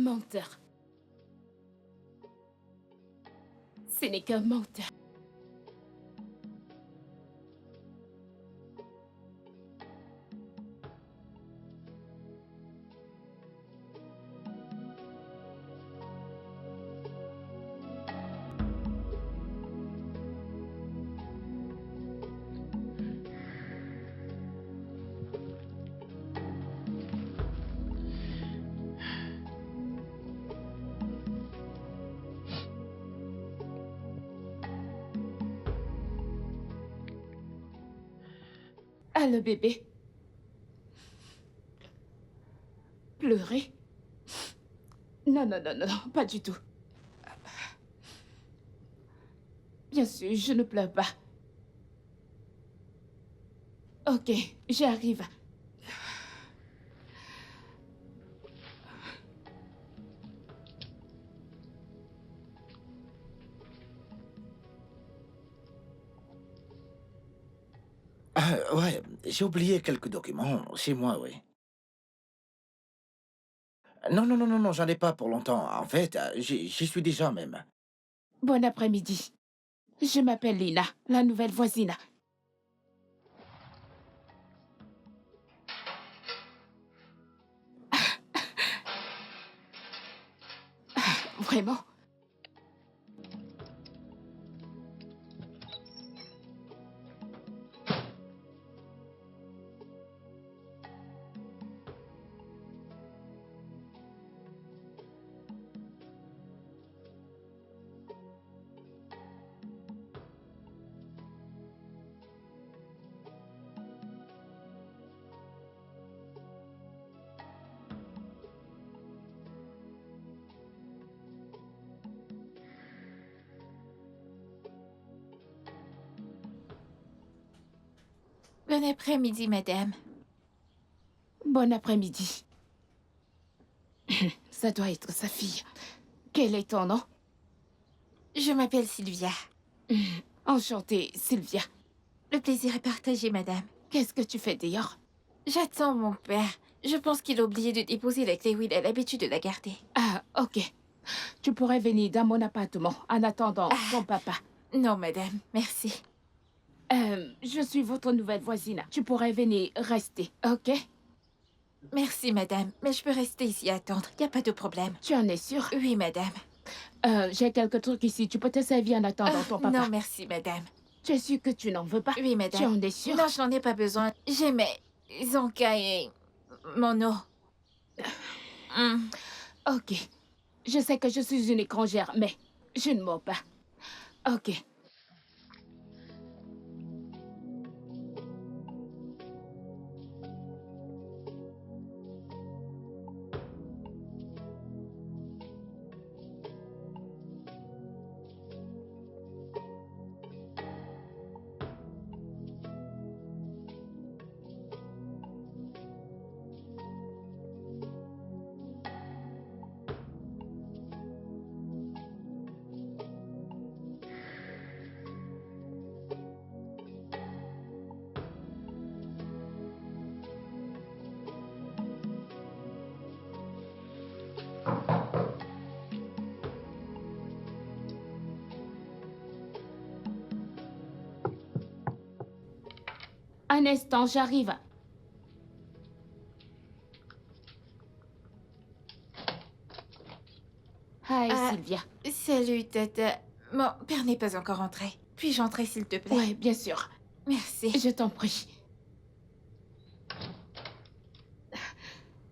Menteur. Ce n'est qu'un menteur. Ah, le bébé. Pleurer? Non, non, non, non, pas du tout. Bien sûr, je ne pleure pas. Ok, j'arrive. Ouais, j'ai oublié quelques documents chez moi, oui. Non, non, non, non, non, j'en ai pas pour longtemps. En fait, j'y suis déjà même. Bon après-midi. Je m'appelle Lina, la nouvelle voisine. Vraiment? Bon après-midi, madame. Bon après-midi. Ça doit être sa fille. Quel est ton nom? Je m'appelle Sylvia. Enchantée, Sylvia. Le plaisir est partagé, madame. Qu'est-ce que tu fais dehors? J'attends mon père. Je pense qu'il a oublié de déposer la clé où il a l'habitude de la garder. Ah, ok. Tu pourrais venir dans mon appartement en attendant ton papa. Non, madame, merci. Je suis votre nouvelle voisine. Tu pourrais venir rester, ok? Merci, madame, mais je peux rester ici à attendre. Y a pas de problème. Tu en es sûre? Oui, madame. J'ai quelques trucs ici. Tu peux te servir en attendant ton papa. Non, merci, madame. Tu es sûre que tu n'en veux pas? Oui, madame. Tu en es sûre? Non, je n'en ai pas besoin. J'ai mes encas et mon eau. Ok. Je sais que je suis une étrangère, mais je ne mens pas. Ok. Un instant, j'arrive. Hi, Sylvia. Salut, tata. Mon père n'est pas encore entré. Puis-je entrer, s'il te plaît? Ouais, bien sûr. Merci. Je t'en prie.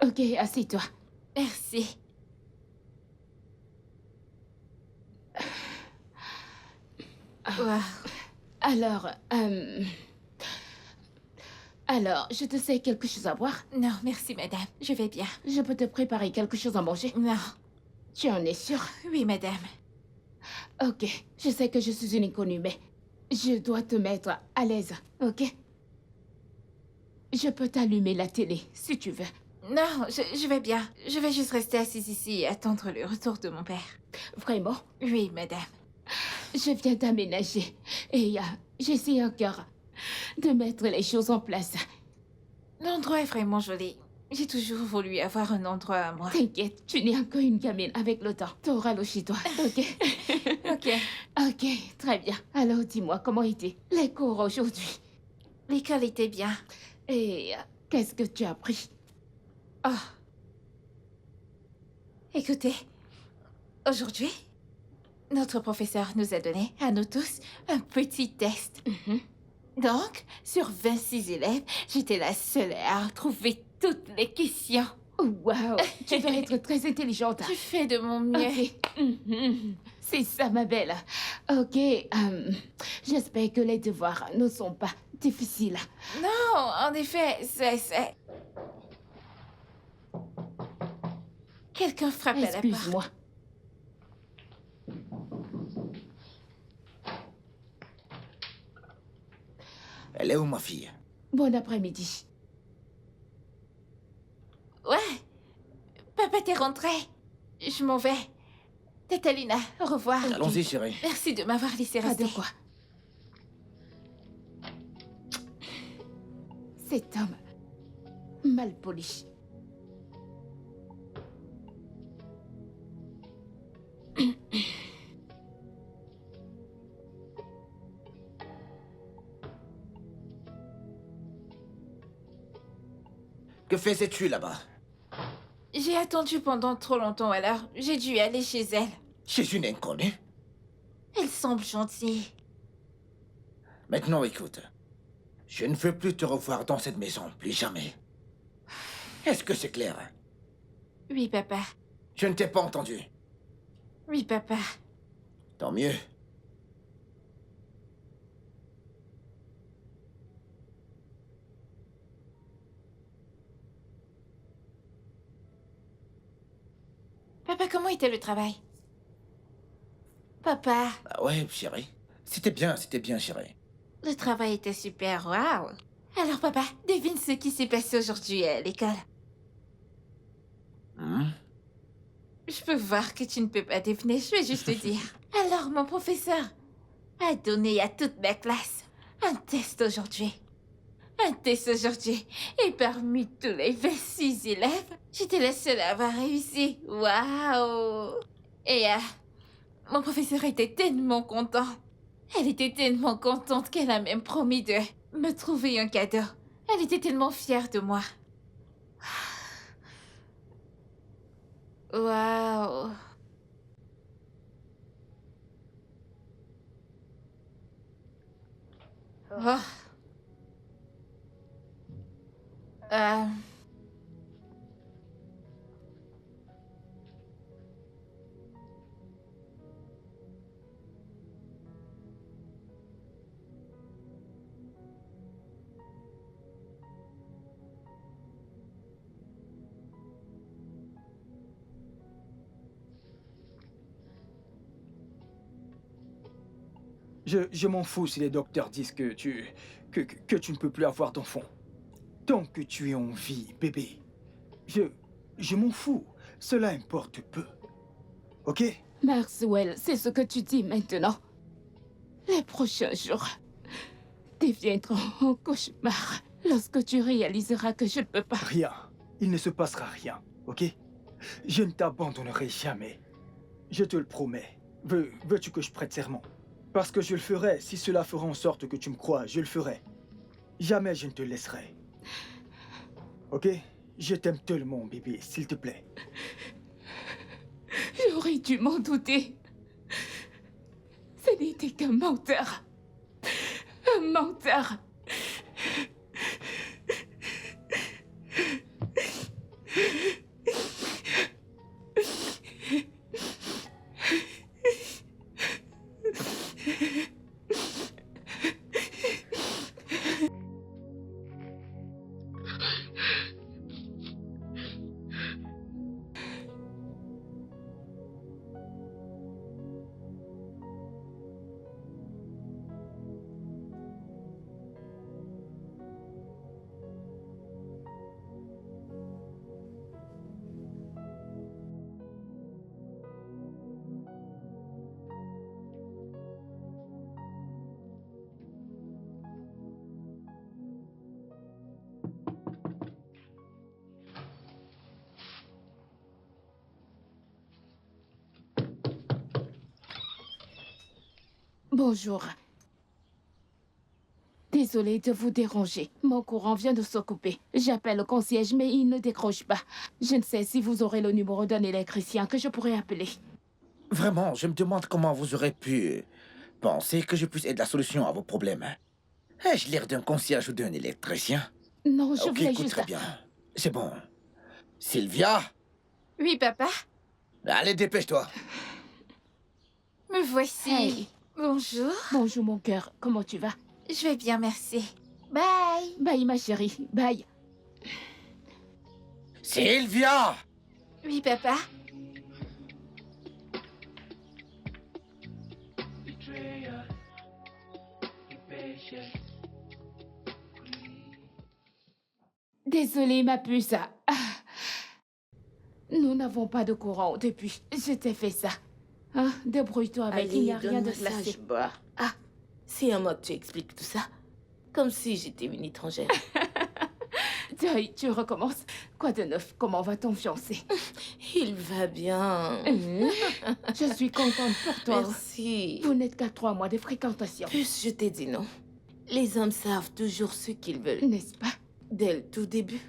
Ok, assieds-toi. Merci. Wow. Alors, je te sais quelque chose à boire? Non, merci, madame. Je vais bien. Je peux te préparer quelque chose à manger? Non. Tu en es sûre? Oui, madame. Ok, je sais que je suis une inconnue, mais je dois te mettre à l'aise, ok? Je peux t'allumer la télé, si tu veux. Non, je vais bien. Je vais juste rester assise ici et attendre le retour de mon père. Vraiment? Oui, madame. Je viens d'aménager et j'essaie encore de mettre les choses en place. L'endroit est vraiment joli. J'ai toujours voulu avoir un endroit à moi. T'inquiète, tu n'es encore une gamine avec le temps. T'auras l'eau chez toi, ok? Ok. Ok, très bien. Alors dis-moi, comment étaient les cours aujourd'hui? L'école était bien. Et qu'est-ce que tu as appris? Oh. Écoutez, aujourd'hui, notre professeur nous a donné, à nous tous, un petit test. Donc, sur 26 élèves, j'étais la seule à trouver toutes les questions. Waouh, tu dois être très intelligente. Je fais de mon mieux. Ok. C'est ça, ma belle. Ok, j'espère que les devoirs ne sont pas difficiles. Non, en effet, c'est... Quelqu'un frappe à la porte. Excuse-moi. Elle est où, ma fille? Bon après-midi. Ouais. Papa, t'es rentré. Je m'en vais. Tatalina, au revoir. Allons-y, chérie. Merci de m'avoir laissé Pas rester. de quoi. Cet homme, mal poli. Que faisais-tu là-bas? J'ai attendu pendant trop longtemps, alors j'ai dû aller chez elle. Chez une inconnue? Elle semble gentille. Maintenant, écoute. Je ne veux plus te revoir dans cette maison, plus jamais. Est-ce que c'est clair? Oui, papa. Je ne t'ai pas entendu. Oui, papa. Tant mieux. Papa, comment était le travail? Papa, Ah ouais, chérie. C'était bien, chérie. le travail était super, waouh. Alors, papa, devine ce qui s'est passé aujourd'hui à l'école. Hmm? Je peux voir que tu ne peux pas deviner, je vais juste te dire. Alors, mon professeur a donné à toute ma classe un test aujourd'hui. Un test aujourd'hui. Et parmi tous les 26 élèves, j'étais la seule à avoir réussi. Waouh! Et mon professeur était tellement content. Elle était tellement contente qu'elle a même promis de me trouver un cadeau. Elle était tellement fière de moi. Waouh! Oh. Euh... Je m'en fous si les docteurs disent que que tu ne peux plus avoir d'enfant. Tant que tu es en vie, bébé. Je m'en fous. Cela importe peu. Ok? Maxwell, c'est ce que tu dis maintenant. Les prochains jours deviendront un cauchemar lorsque tu réaliseras que je ne peux pas. Rien. Il ne se passera rien. Ok? Je ne t'abandonnerai jamais. Je te le promets. Veux-tu que je prête serment? Parce que je le ferai. Si cela fera en sorte que tu me crois, je le ferai. Jamais je ne te laisserai. Ok? Je t'aime tellement, bébé, s'il te plaît. J'aurais dû m'en douter. Ce n'était qu'un menteur. Un menteur. Bonjour. Désolée de vous déranger. Mon courant vient de se couper. J'appelle le concierge, mais il ne décroche pas. Je ne sais si vous aurez le numéro d'un électricien que je pourrais appeler. Vraiment, je me demande comment vous aurez pu penser que je puisse être la solution à vos problèmes. Ai-je l'air d'un concierge ou d'un électricien? Non, je Ok, voulais écoute juste... très bien. C'est bon. Sylvia, Oui, papa. allez, dépêche-toi. Me voici. Hey. Bonjour. Bonjour mon cœur, comment tu vas? Je vais bien, merci. Bye. Bye ma chérie, bye. Sylvia! Oui, papa. Désolée ma puce. Ah. Nous n'avons pas de courant depuis. Je t'ai fait ça. Hein? Débrouille-toi avec, il n'y a rien de glacé. Bois. Ah, c'est à moi que tu expliques tout ça. Comme si j'étais une étrangère. Joy, tu recommences. Quoi de neuf? Comment va ton fiancé? Il va bien. Je suis contente pour toi. Merci. Vous n'êtes qu'à 3 mois de fréquentation. Plus je t'ai dit non. Les hommes savent toujours ce qu'ils veulent. N'est-ce pas? Dès le tout début,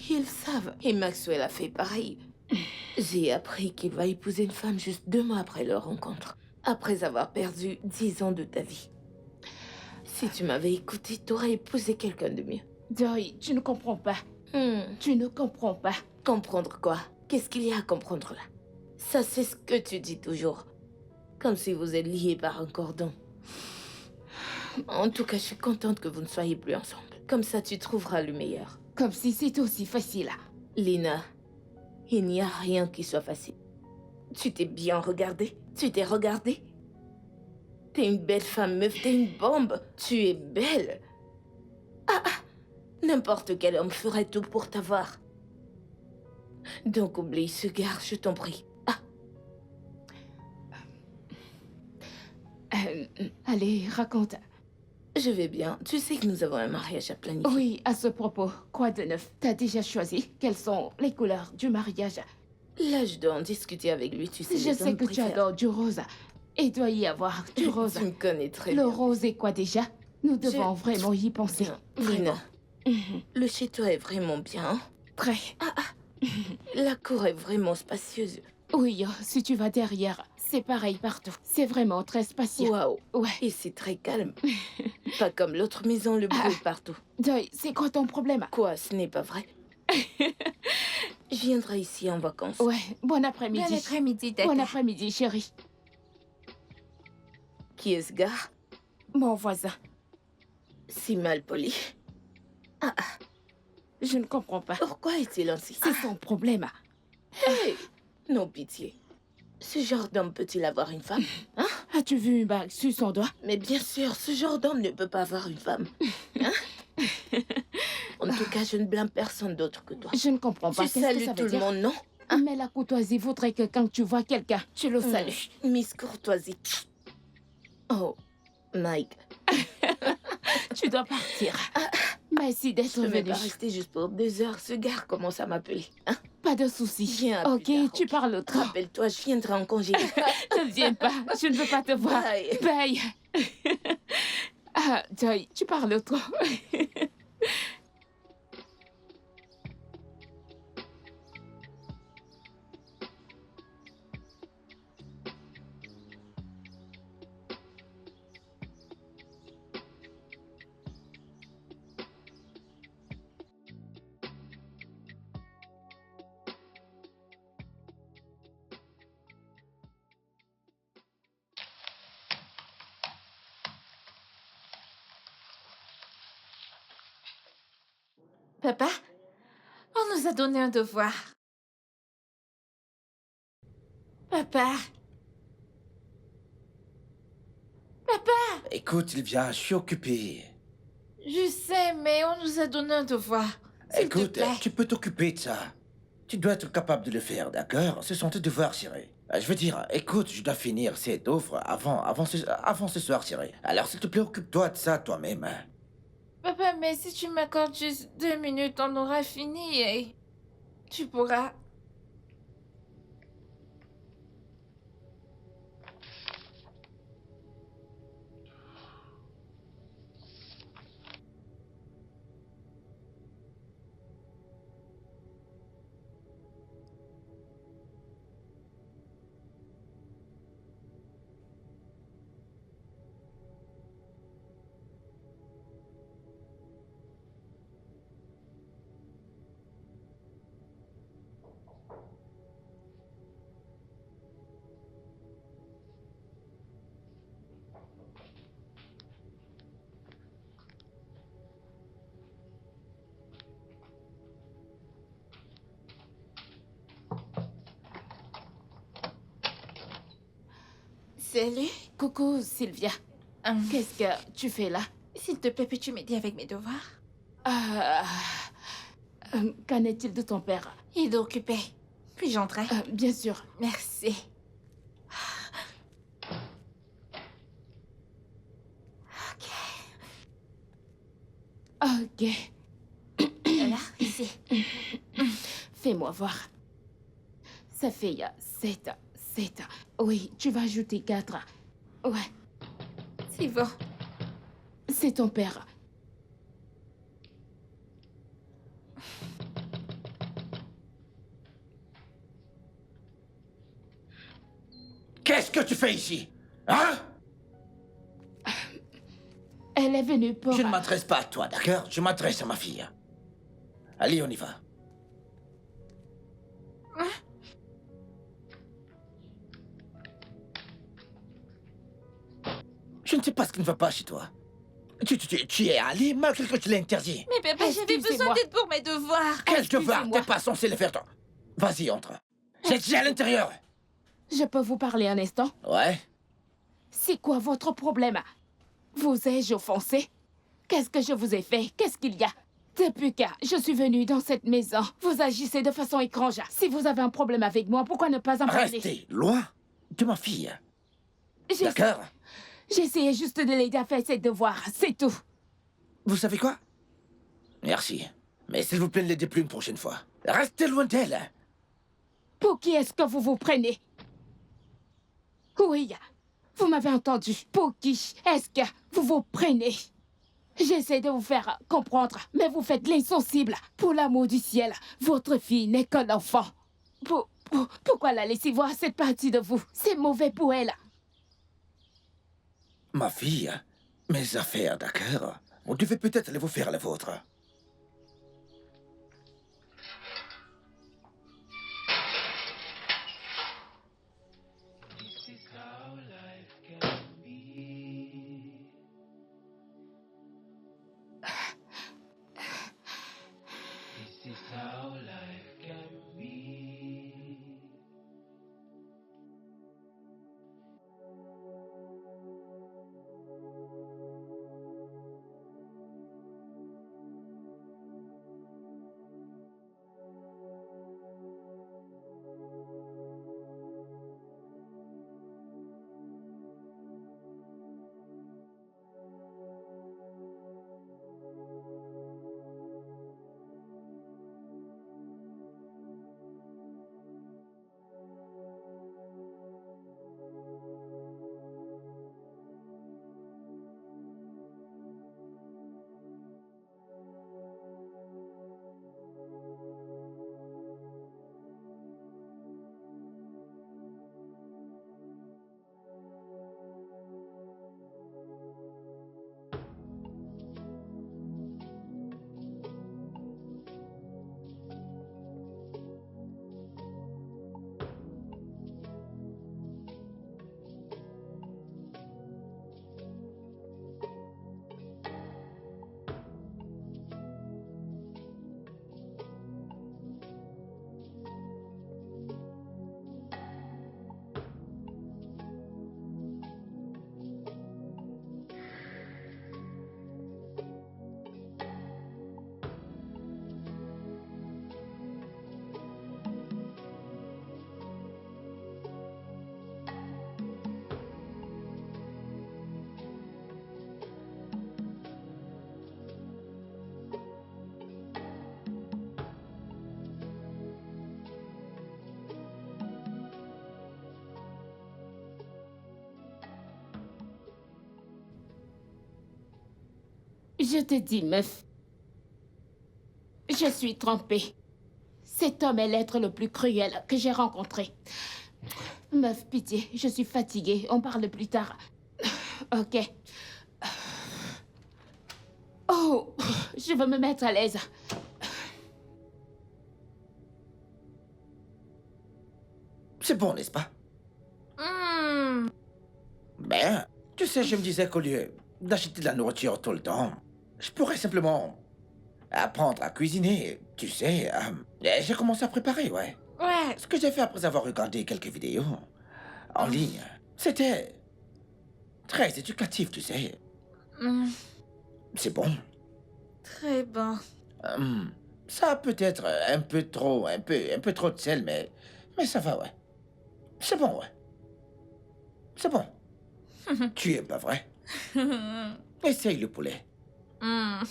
ils savent. Et Maxwell a fait pareil. J'ai appris qu'il va épouser une femme juste 2 mois après leur rencontre. Après avoir perdu 10 ans de ta vie. Si tu m'avais écouté, t'aurais épousé quelqu'un de mieux. Joy, tu ne comprends pas. Tu ne comprends pas. Comprendre quoi? Qu'est-ce qu'il y a à comprendre là? Ça, c'est ce que tu dis toujours. Comme si vous êtes liés par un cordon. En tout cas, je suis contente que vous ne soyez plus ensemble. Comme ça, tu trouveras le meilleur. Comme si c'était aussi facile. Lina, il n'y a rien qui soit facile. Tu t'es bien regardée? Tu t'es regardée? T'es une belle femme, meuf, t'es une bombe. Tu es belle. N'importe quel homme ferait tout pour t'avoir. Donc oublie ce gars, je t'en prie. Allez, raconte. Je vais bien. Tu sais que nous avons un mariage à planifier. Oui, à ce propos, quoi de neuf? T'as déjà choisi? Quelles sont les couleurs du mariage? Là, je dois en discuter avec lui, tu sais. Je sais que tu adores du rose. Il doit y avoir du rose. Tu me connais très Le bien. rose est quoi déjà? Nous devons vraiment y penser. Bien. Lina, le chez toi est vraiment bien. Hein? Très. La cour est vraiment spacieuse. Oui, si tu vas derrière, c'est pareil partout. C'est vraiment très spacieux. Waouh. Ouais. Et c'est très calme. Pas comme l'autre maison, le bruit partout. Joy, c'est quoi ton problème? Quoi, ce n'est pas vrai? Je viendrai ici en vacances. Ouais, bon après-midi. Bon après-midi, Tata. Bon après-midi, chérie. Qui est ce gars? Mon voisin. Si mal poli. Je ne comprends pas. Pourquoi est-il ainsi? C'est son problème. Hey! Non, pitié. Ce genre d'homme peut-il avoir une femme? Hein? As-tu vu une bague sur son doigt? Mais bien sûr, ce genre d'homme ne peut pas avoir une femme. Hein? En tout cas, je ne blâme personne d'autre que toi. Je ne comprends pas. Tu Qu'est-ce que salues ça tout veut le dire? monde, non? Mais la courtoisie voudrait que quand tu vois quelqu'un, tu le salues. Miss Courtoisie. Oh, Mike. Tu dois partir. Merci Je d'être ne vais venu. pas rester juste pour 2 heures. Ce gars commence à m'appeler. Hein? Pas de soucis. Viens à plus Ok, tard, tu ok. parles trop. Rappelle-toi, je viendrai en congé. Ne viens pas. Je ne veux pas te voir. Bye. Bye. Ah, Joy, tu parles trop. Papa, on nous a donné un devoir. Papa. Papa, Écoute, Sylvia, je suis occupé. je sais, mais on nous a donné un devoir. S'il te Écoute, plaît. tu peux t'occuper de ça. Tu dois être capable de le faire, d'accord? Ce sont tes devoirs, chérie. Je veux dire, écoute, je dois finir cette offre avant ce soir, chérie. Alors, s'il te plaît, occupe-toi de ça toi-même. Hein. Papa, mais si tu m'accordes juste 2 minutes, on aura fini et tu pourras... Salut. Coucou, Sylvia. Qu'est-ce que tu fais là? S'il te plaît, peux-tu m'aider avec mes devoirs? Qu'en est-il de ton père? Il est occupé. Puis-je entrer? Bien sûr. Merci. Ok. Là, ici. Fais-moi voir. Ça fait 7. Oui, tu vas ajouter 4. Ouais, C'est bon. c'est ton père. Qu'est-ce que tu fais ici? Hein? Elle est venue pour... Je ne m'adresse pas à toi, d'accord? Je m'adresse à ma fille. Allez, on y va. Je ne sais pas ce qui ne va pas chez toi. Tu y es allé malgré que tu l'aies interdit. Mais papa, j'avais besoin Excusez-moi. d'aide pour mes devoirs. Quel devoir? excusez-moi. T'es pas censé le faire, toi. Vas-y, entre. J'ai dit à l'intérieur. Je peux vous parler un instant? Ouais. C'est quoi votre problème? Vous ai-je offensé? Qu'est-ce que je vous ai fait? Qu'est-ce qu'il y a? Depuis que je suis venue dans cette maison, vous agissez de façon étrange. Si vous avez un problème avec moi, pourquoi ne pas en parler? Restez loin de ma fille. J'ai- D'accord? J'essayais juste de l'aider à faire ses devoirs, c'est tout. Vous savez quoi? Merci. Mais s'il vous plaît, ne l'aidez plus une prochaine fois. Restez loin d'elle. Pour qui est-ce que vous vous prenez? Oui, vous m'avez entendu. Pour qui est-ce que vous vous prenez? J'essaie de vous faire comprendre, mais vous faites l'insensible. Pour l'amour du ciel, votre fille n'est qu'un enfant. Pourquoi la laisser voir cette partie de vous? C'est mauvais pour elle. Ma fille, mes affaires, d'accord? Vous devez peut-être aller vous faire la vôtre. Je te dis, meuf. Je suis trompée. Cet homme est l'être le plus cruel que j'ai rencontré. Meuf, pitié, je suis fatiguée. On parle plus tard. Ok. Oh, je veux me mettre à l'aise. C'est bon, n'est-ce pas? Ben, tu sais, je me disais qu'au lieu d'acheter de la nourriture tout le temps, je pourrais simplement apprendre à cuisiner, tu sais. Et j'ai commencé à préparer, ouais. Ouais. Ce que j'ai fait après avoir regardé quelques vidéos en ligne, c'était Très éducatif, tu sais. Hmm, C'est bon. très bon. Ça peut être un peu trop, un peu trop de sel, mais ça va, ouais. C'est bon, ouais. C'est bon. Tu es pas vrai? Essaye le poulet. Hmm.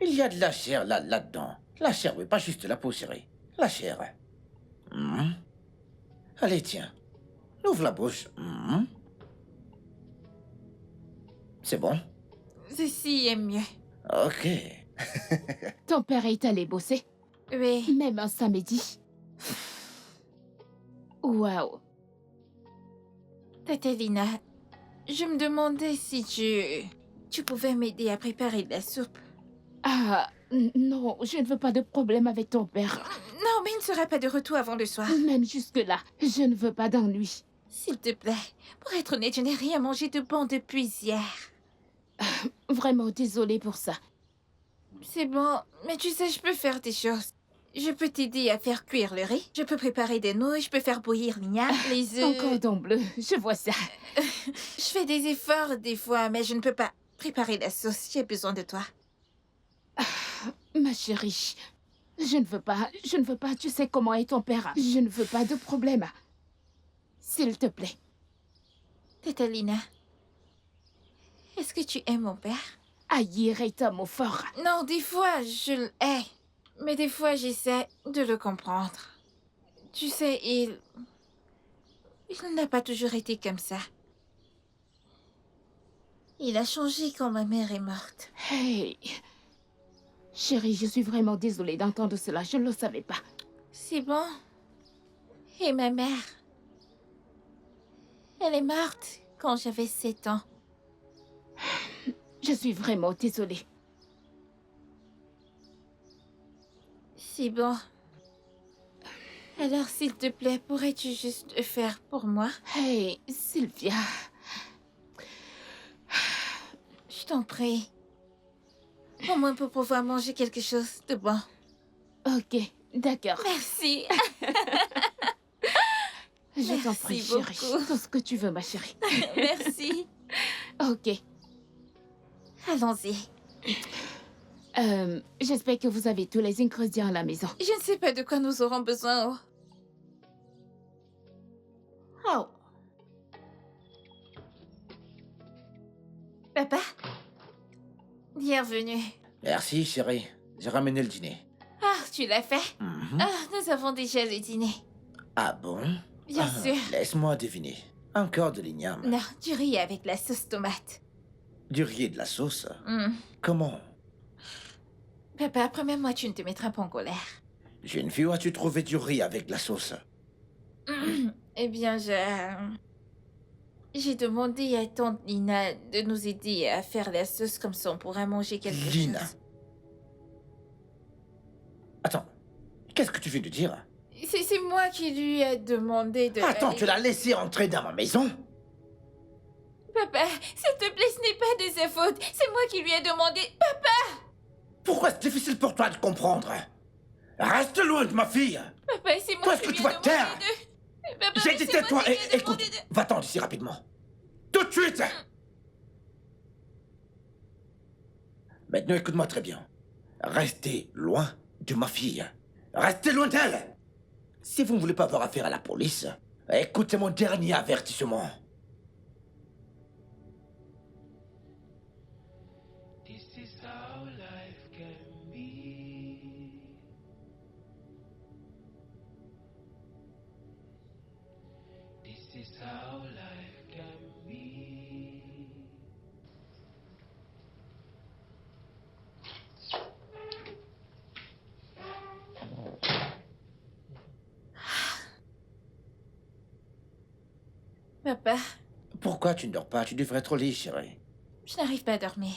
Il y a de la chair là-dedans. La chair, oui, pas juste la peau, chérie. La chair. Allez, tiens. Ouvre la bouche. C'est bon? Ceci est mieux. Ok. Ton père est allé bosser, Oui. même un samedi. Waouh. Tatalina, je me demandais si tu pouvais m'aider à préparer de la soupe. Ah, non, je ne veux pas de problème avec ton père. Non, mais il ne sera pas de retour avant le soir. Même jusque-là, je ne veux pas d'ennui. S'il te plaît. Pour être honnête, je n'ai rien mangé de bon depuis hier. Vraiment désolée pour ça. C'est bon, mais tu sais, je peux faire des choses. Je peux t'aider à faire cuire le riz. Je peux préparer des nouilles. Je peux faire bouillir l'igname, les Un œufs. cordon bleu, je vois ça. Je fais des efforts des fois, mais je ne peux pas préparer la sauce. J'ai besoin de toi. Ma chérie, je ne veux pas, tu sais comment est ton père. Je ne veux pas de problème. S'il te plaît. Tatalina, est-ce que tu aimes mon père? Haïr est un mot fort. Non, des fois, je le hais. Mais des fois, j'essaie de le comprendre. Tu sais, il n'a pas toujours été comme ça. Il a changé quand ma mère est morte. Hey. Chérie, je suis vraiment désolée d'entendre cela. Je ne le savais pas. C'est bon. Et ma mère? Elle est morte quand j'avais 7 ans. Je suis vraiment désolée. C'est bon. Alors, s'il te plaît, pourrais-tu juste le faire pour moi? Hey, Sylvia. Je t'en prie. Au moins pour pouvoir manger quelque chose de bon. Ok, d'accord. Merci. Je t'en prie, Merci chérie. beaucoup. Tout ce que tu veux, ma chérie. Merci. Ok. Allons-y. J'espère que vous avez tous les ingrédients à la maison. Je ne sais pas de quoi nous aurons besoin. Oh. Papa? Bienvenue. Merci, chérie. J'ai ramené le dîner. Ah, tu l'as fait? Mhm. Ah, nous avons déjà le dîner. Ah bon? Bien sûr. Laisse-moi deviner. Encore de l'igname. Non, du riz avec la sauce tomate. Du riz et de la sauce. Hmm. Comment? Papa, promets-moi tu ne te mettras pas en colère. Jeune fille, où as-tu trouvé du riz avec de la sauce? Eh bien, j'ai demandé à tante Lina de nous aider à faire la sauce comme ça on pourra manger quelque Lina. chose. Attends, qu'est-ce que tu viens de dire? C'est moi qui lui ai demandé de... Attends, tu l'as laissé entrer dans ma maison? Papa, s'il te plaît, ce n'est pas de sa faute. C'est moi qui lui ai demandé... Papa! Pourquoi c'est difficile pour toi de comprendre? Reste loin de ma fille! Papa, c'est moi Toi, est-ce qui que lui tu ai vas demandé taire? de... Papa, J'ai mais dit c'est moi tais-toi qui lui et ai écoute, demandé de... va-t'en d'ici rapidement. Tout de suite! Maintenant, écoute-moi très bien. Restez loin de ma fille. Restez loin d'elle! Si vous ne voulez pas avoir affaire à la police, écoutez mon dernier avertissement. This is how life can be. This is how life can be. Papa, Pourquoi tu ne dors pas? Tu devrais être au lit, chérie. je n'arrive pas à dormir.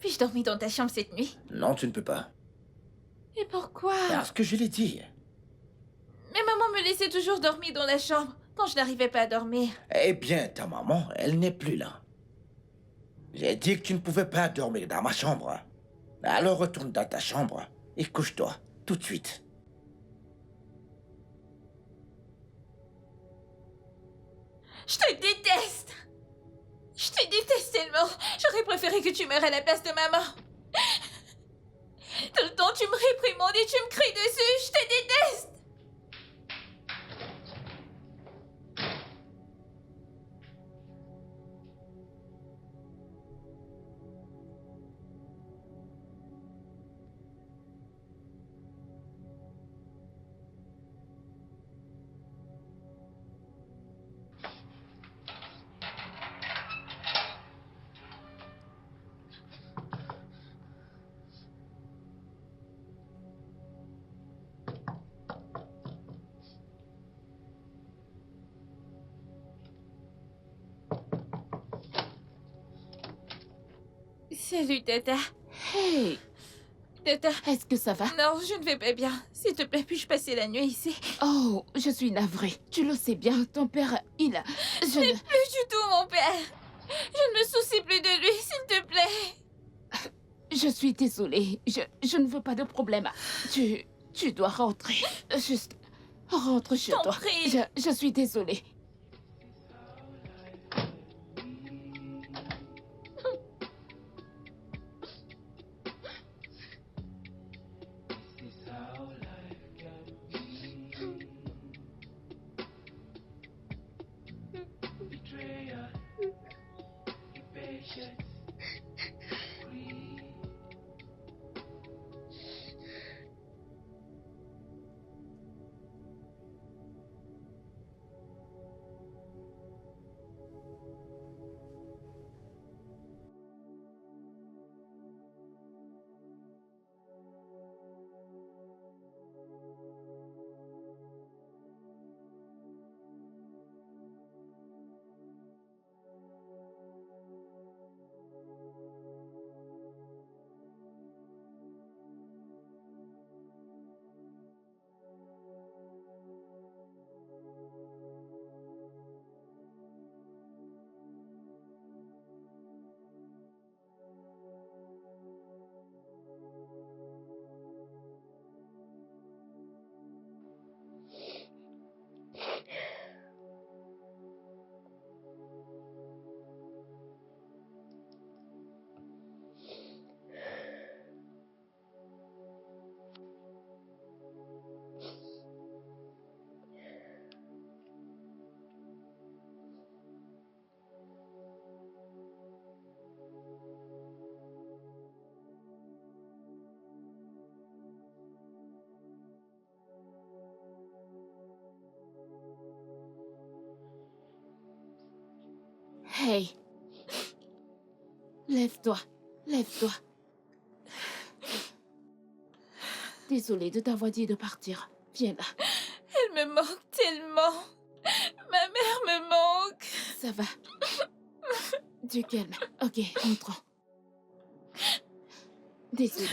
Puis-je dormir dans ta chambre cette nuit? Non, tu ne peux pas. Et pourquoi? Parce que je l'ai dit. Mais maman me laissait toujours dormir dans la chambre quand je n'arrivais pas à dormir. Eh bien, ta maman, elle n'est plus là. J'ai dit que tu ne pouvais pas dormir dans ma chambre. Alors retourne dans ta chambre et couche-toi, tout de suite. Je te déteste. Je te déteste tellement. J'aurais préféré que tu meurs à la place de maman. Tout le temps, tu me réprimandes et tu me cries dessus. Je te déteste. Salut, Tata. Hey, Tata. est-ce que ça va? Non, je ne vais pas bien. S'il te plaît, puis-je passer la nuit ici? Oh, je suis navrée. Tu le sais bien, ton père, il a... Je ne... Plus du tout, mon père. Je ne me soucie plus de lui, s'il te plaît. Je suis désolée. Je ne veux pas de problème. Tu dois rentrer. Juste, rentre chez T'en toi. prie. Je suis désolée. This is how life can be. Betrayal, impatience, greed. Hey. Lève-toi. Lève-toi. Désolée de t'avoir dit de partir. Viens là. Elle me manque tellement. Ma mère me manque. Ça va. Du calme. Ok, entrons. Désolée.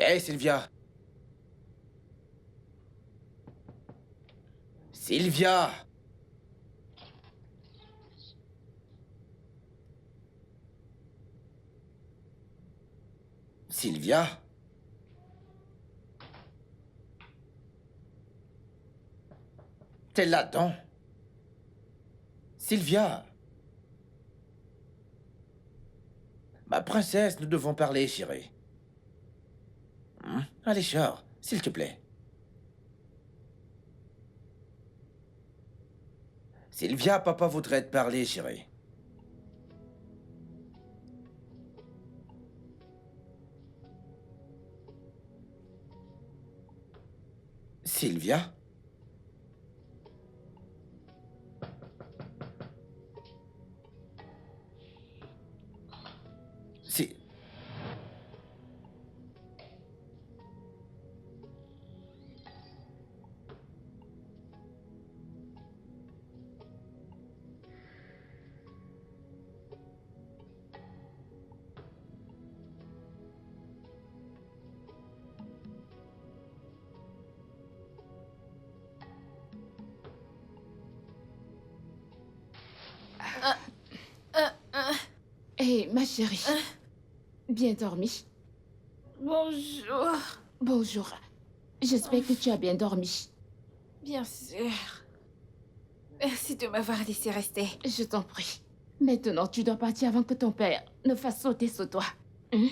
Hey, Sylvia. Sylvia. Sylvia. T'es là-dedans. Sylvia. Ma princesse, nous devons parler, chérie. Allez, sors, s'il te plaît. Sylvia, papa voudrait te parler, chérie. Sylvia? Si... Hé, ma chérie. Bien dormi? Bonjour. Bonjour. J'espère que tu as bien dormi. Bien sûr. Merci de m'avoir laissé rester. Je t'en prie. Maintenant, tu dois partir avant que ton père ne fasse sauter sur toi. Hein?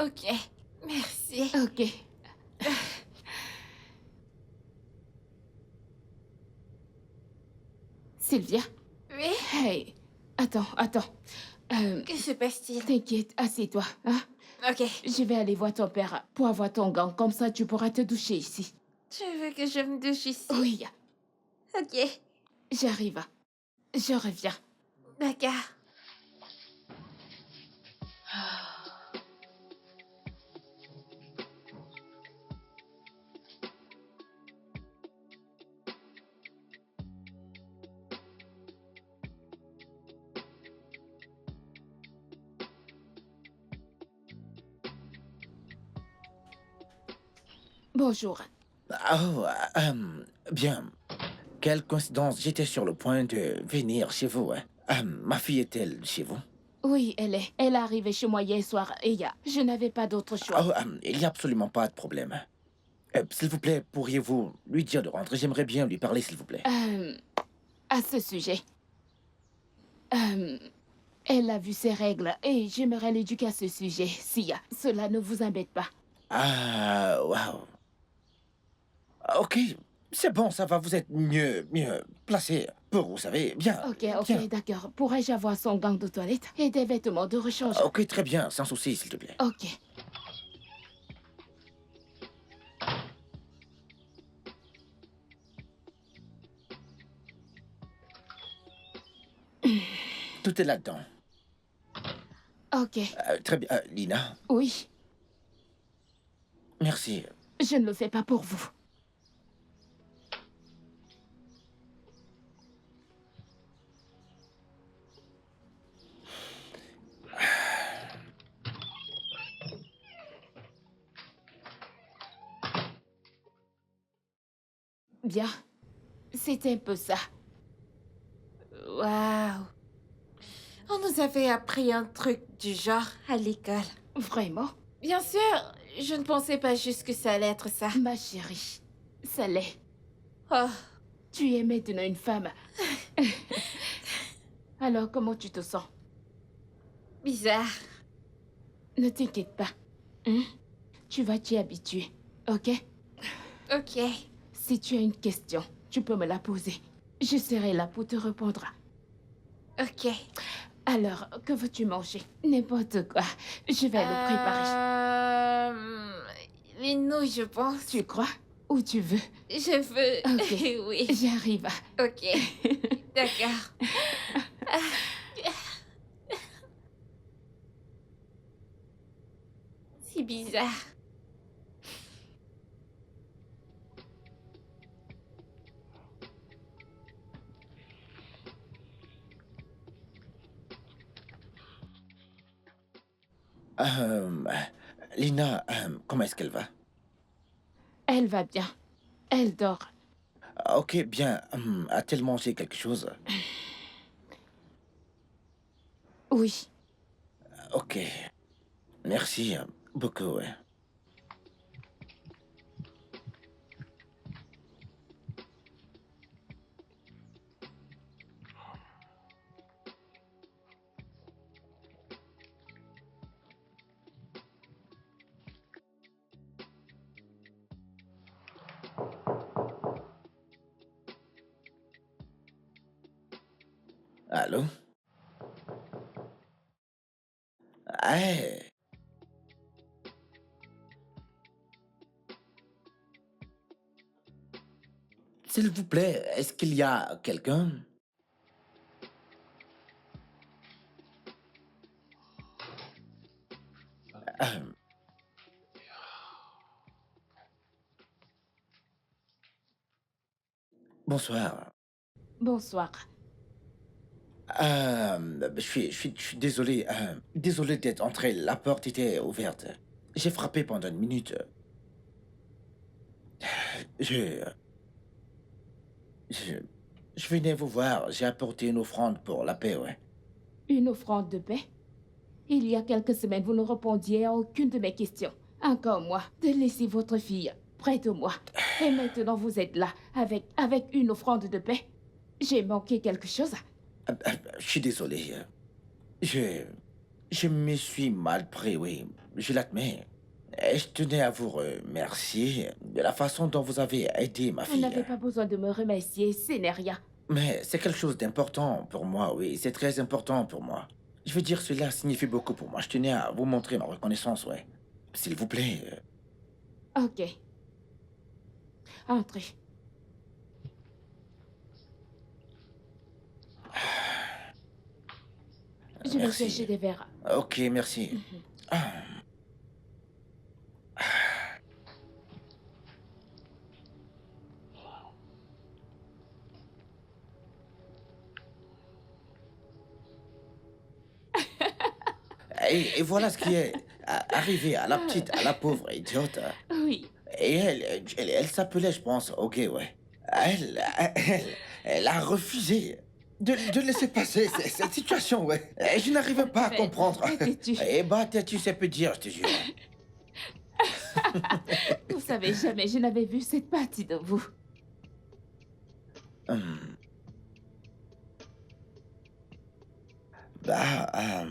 Ok. Merci. Ok. Sylvia? Oui? Hey, attends. Que se passe-t-il? T'inquiète, assieds-toi. Hein? Ok. Je vais aller voir ton père pour avoir ton gant. Comme ça, tu pourras te doucher ici. Tu veux que je me douche ici? Oui, Ok. j'arrive. Je reviens. D'accord. Bonjour. Oh, bien. Quelle coïncidence, j'étais sur le point de venir chez vous. Ma fille est-elle chez vous? Oui, elle est. Elle est arrivée chez moi hier soir et je n'avais pas d'autre choix. Oh, il n'y a absolument pas de problème. S'il vous plaît, pourriez-vous lui dire de rentrer? J'aimerais bien lui parler, s'il vous plaît. À ce sujet, elle a vu ses règles et j'aimerais l'éduquer à ce sujet. Si cela ne vous embête pas. Ah, waouh. Ok, c'est bon, ça va, vous êtes mieux placé pour, vous savez, bien. Ok, bien. d'accord. Pourrais-je avoir son gant de toilette et des vêtements de rechange? Ok, très bien, sans souci, s'il te plaît. Ok. Tout est là-dedans. Ok. Très bien. Lina, Oui, merci. je ne le fais pas pour vous. Bien. C'est un peu ça. Waouh. On nous avait appris un truc du genre à l'école. Vraiment? Bien sûr, je ne pensais pas juste que ça allait être ça. Ma chérie, ça l'est. Oh, Tu es maintenant une femme. Alors, comment tu te sens? bizarre. Ne t'inquiète pas. Hein? Tu vas t'y habituer, ok? Ok. Si tu as une question, tu peux me la poser. Je serai là pour te répondre. Ok. Alors, que veux-tu manger? N'importe quoi. Je vais le préparer. Les nouilles, je pense. Tu crois? Où tu veux? Je veux. Ok. Oui. J'arrive. Ok. D'accord. C'est bizarre. Euh, Lina, comment est-ce qu'elle va? Elle va bien. Elle dort. Ok, bien. A-t-elle mangé quelque chose? Oui. Ok. Merci beaucoup, ouais. Allô? Hey! S'il vous plaît, est-ce qu'il y a quelqu'un? Euh, Bonsoir. Bonsoir. Je suis désolé. Désolé d'être entré. La porte était ouverte. J'ai frappé pendant une minute. Je, je, je venais vous voir. J'ai apporté une offrande pour la paix, ouais. Une offrande de paix? Il y a quelques semaines, vous ne répondiez à aucune de mes questions. Encore moi, de laisser votre fille près de moi. Et maintenant, vous êtes là, avec une offrande de paix. J'ai manqué quelque chose? Je suis désolé. Je me suis mal pris, oui. Je l'admets. Et je tenais à vous remercier de la façon dont vous avez aidé ma Vous fille. n'avez pas besoin de me remercier, ce n'est rien. Mais c'est quelque chose d'important pour moi, oui. C'est très important pour moi. Je veux dire, cela signifie beaucoup pour moi. Je tenais à vous montrer ma reconnaissance, ouais. S'il vous plaît. Ok. Entrez. Je vais Merci. chercher des verres. Ok, merci. Ah. Et voilà ce qui est arrivé à la petite, à la pauvre idiote. Oui. Et elle s'appelait, je pense, ok, ouais. Elle a refusé de laisser passer cette situation, ouais. Et je n'arrivais pas à Mais- comprendre. mais têtu. Et bah, têtu, ça peut dire, je te jure. Vous savez, jamais je n'avais vu cette partie de vous. Hum. Bah,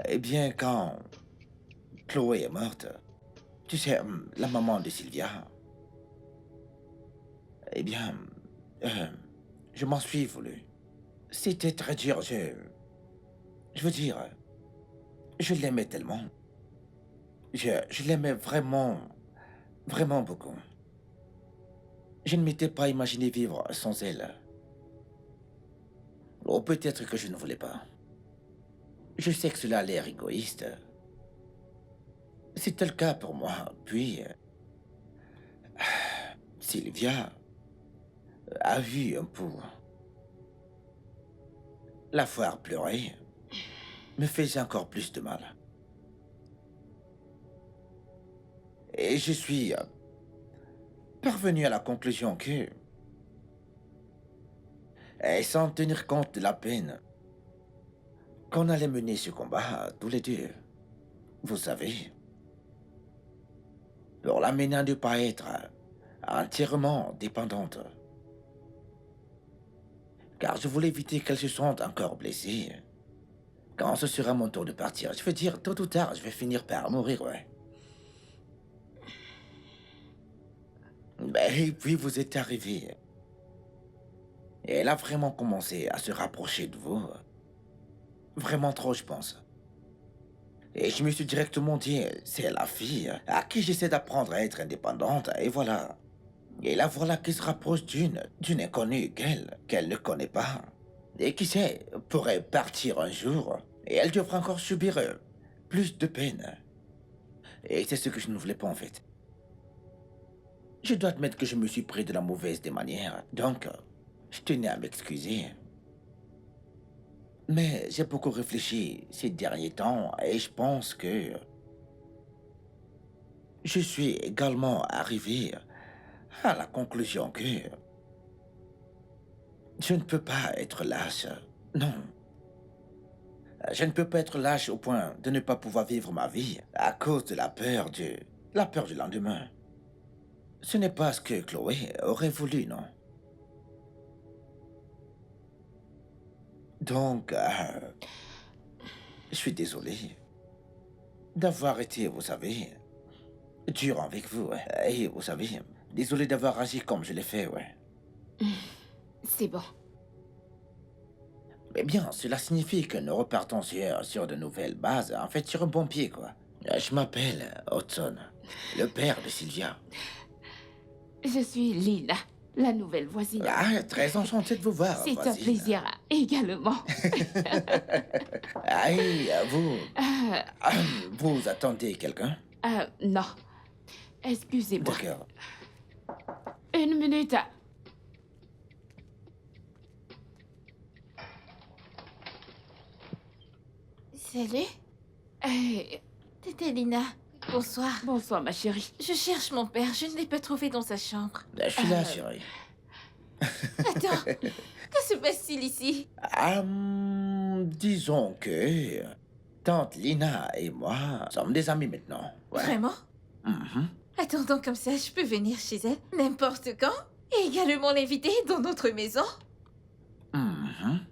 eh bien, quand Chloé est morte, tu sais, la maman de Sylvia, eh bien, je m'en suis voulu. C'était très dur, je veux dire, je l'aimais tellement. Je l'aimais vraiment, vraiment beaucoup. Je ne m'étais pas imaginé vivre sans elle. Ou peut-être que je ne voulais pas. Je sais que cela a l'air égoïste. C'était le cas pour moi. Puis, Sylvia a vu un peu. La voir pleurer me faisait encore plus de mal. Et je suis parvenu à la conclusion que, et sans tenir compte de la peine, qu'on allait mener ce combat tous les deux. Vous savez, pour l'amener à ne pas être entièrement dépendante. Car je voulais éviter qu'elle se sente encore blessée. Quand ce sera mon tour de partir, je veux dire, tôt ou tard, je vais finir par mourir, ouais. Et puis vous êtes arrivé. Et elle a vraiment commencé à se rapprocher de vous. Vraiment trop, je pense. Et je me suis directement dit, c'est la fille à qui j'essaie d'apprendre à être indépendante, et voilà. Et la voilà qui se rapproche d'une inconnue qu'elle ne connaît pas. Et qui sait, pourrait partir un jour, et elle devra encore subir plus de peine. Et c'est ce que je ne voulais pas en fait. Je dois admettre que je me suis pris de la mauvaise des manières, donc je tenais à m'excuser. Mais j'ai beaucoup réfléchi ces derniers temps et je pense que je suis également arrivé à la conclusion que je ne peux pas être lâche. Non. Je ne peux pas être lâche au point de ne pas pouvoir vivre ma vie à cause de la peur du lendemain. Ce n'est pas ce que Chloé aurait voulu, non? Donc, je suis désolé d'avoir été, vous savez, dur avec vous. Et vous savez, désolé d'avoir agi comme je l'ai fait, ouais. C'est bon. Mais bien, cela signifie que nous repartons sur de nouvelles bases, en fait, sur un bon pied, quoi. Je m'appelle Hudson, le père de Sylvia. Je suis Lina, la nouvelle voisine. Ah, très enchanté de vous voir, C'est un voisine. plaisir également. Aïe, vous... Euh, Vous attendez quelqu'un? non. Excusez-moi. D'accord. Une minute. Salut, Eh, Tata Lina. Bonsoir. bonsoir, ma chérie. Je cherche mon père, je ne l'ai pas trouvé dans sa chambre. Je suis là, chérie. Attends, que se passe-t-il ici? Disons que... Tante Lina et moi sommes des amis maintenant. Ouais. Vraiment? Mhm. Attends, donc comme ça, je peux venir chez elle n'importe quand et également l'inviter dans notre maison? Mhm.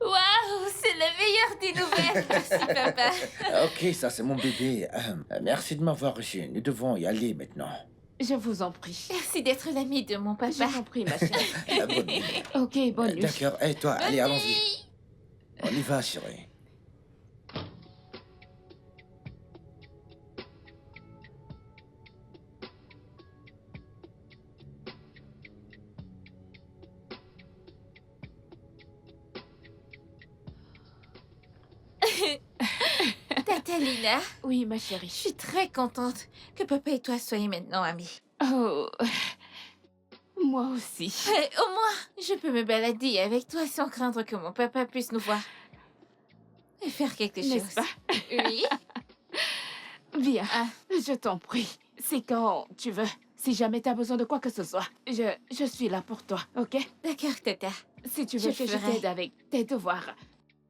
Waouh, c'est la meilleure des nouvelles. Merci, papa. Ok, ça c'est mon bébé. Merci de m'avoir reçu. Nous devons y aller maintenant. Je vous en prie. Merci d'être l'ami de mon Je papa. vous en prie, ma chérie. Bonne nuit. Ok, bonne nuit. D'accord. Et toi, allez, Bonne allons-y. nuit. On y va, chérie. Tata Lina, Oui, ma je chérie. suis très contente que papa et toi soyez maintenant amis. Oh, moi aussi. Au moins, je peux me balader avec toi sans craindre que mon papa puisse nous voir. Et faire quelque chose. N'est-ce pas? Oui. Viens, Ah. je t'en prie. C'est quand tu veux. Si jamais t'as besoin de quoi que ce soit, je suis là pour toi, ok? D'accord, Tata. Si tu veux Je que je ferai. t'aide avec tes devoirs,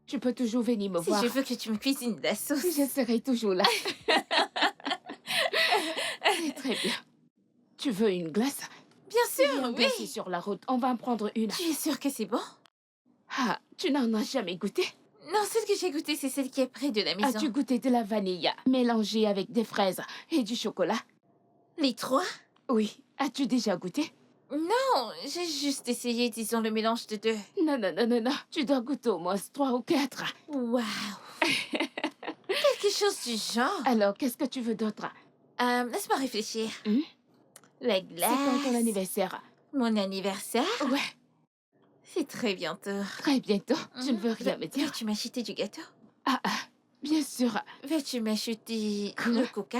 tu peux toujours venir me Si voir. je veux que tu me cuisines de la sauce. Je serai toujours là. C'est très bien. Tu veux une glace? Bien sûr, Viens, oui. c'est sur la route. On va en prendre une. Tu es sûre que c'est bon? Ah, tu n'en as jamais goûté? Non, celle que j'ai goûtée, c'est celle qui est près de la maison. As-tu goûté de la vanille mélangée avec des fraises et du chocolat? Les trois? Oui. As-tu déjà goûté? Non, j'ai juste essayé, disons, le mélange de deux. Non, non, non, non, non. Tu dois goûter au moins 3 ou 4. Waouh. Quelque chose du genre. Alors, qu'est-ce que tu veux d'autre? Laisse-moi réfléchir. Hmm? La C'est glace. quand ton anniversaire? Mon anniversaire? Ouais, C'est très bientôt. très bientôt. Tu ne veux rien me dire? Veux-tu m'acheter du gâteau? Ah, bien sûr. Veux-tu m'acheter Quoi? le coca?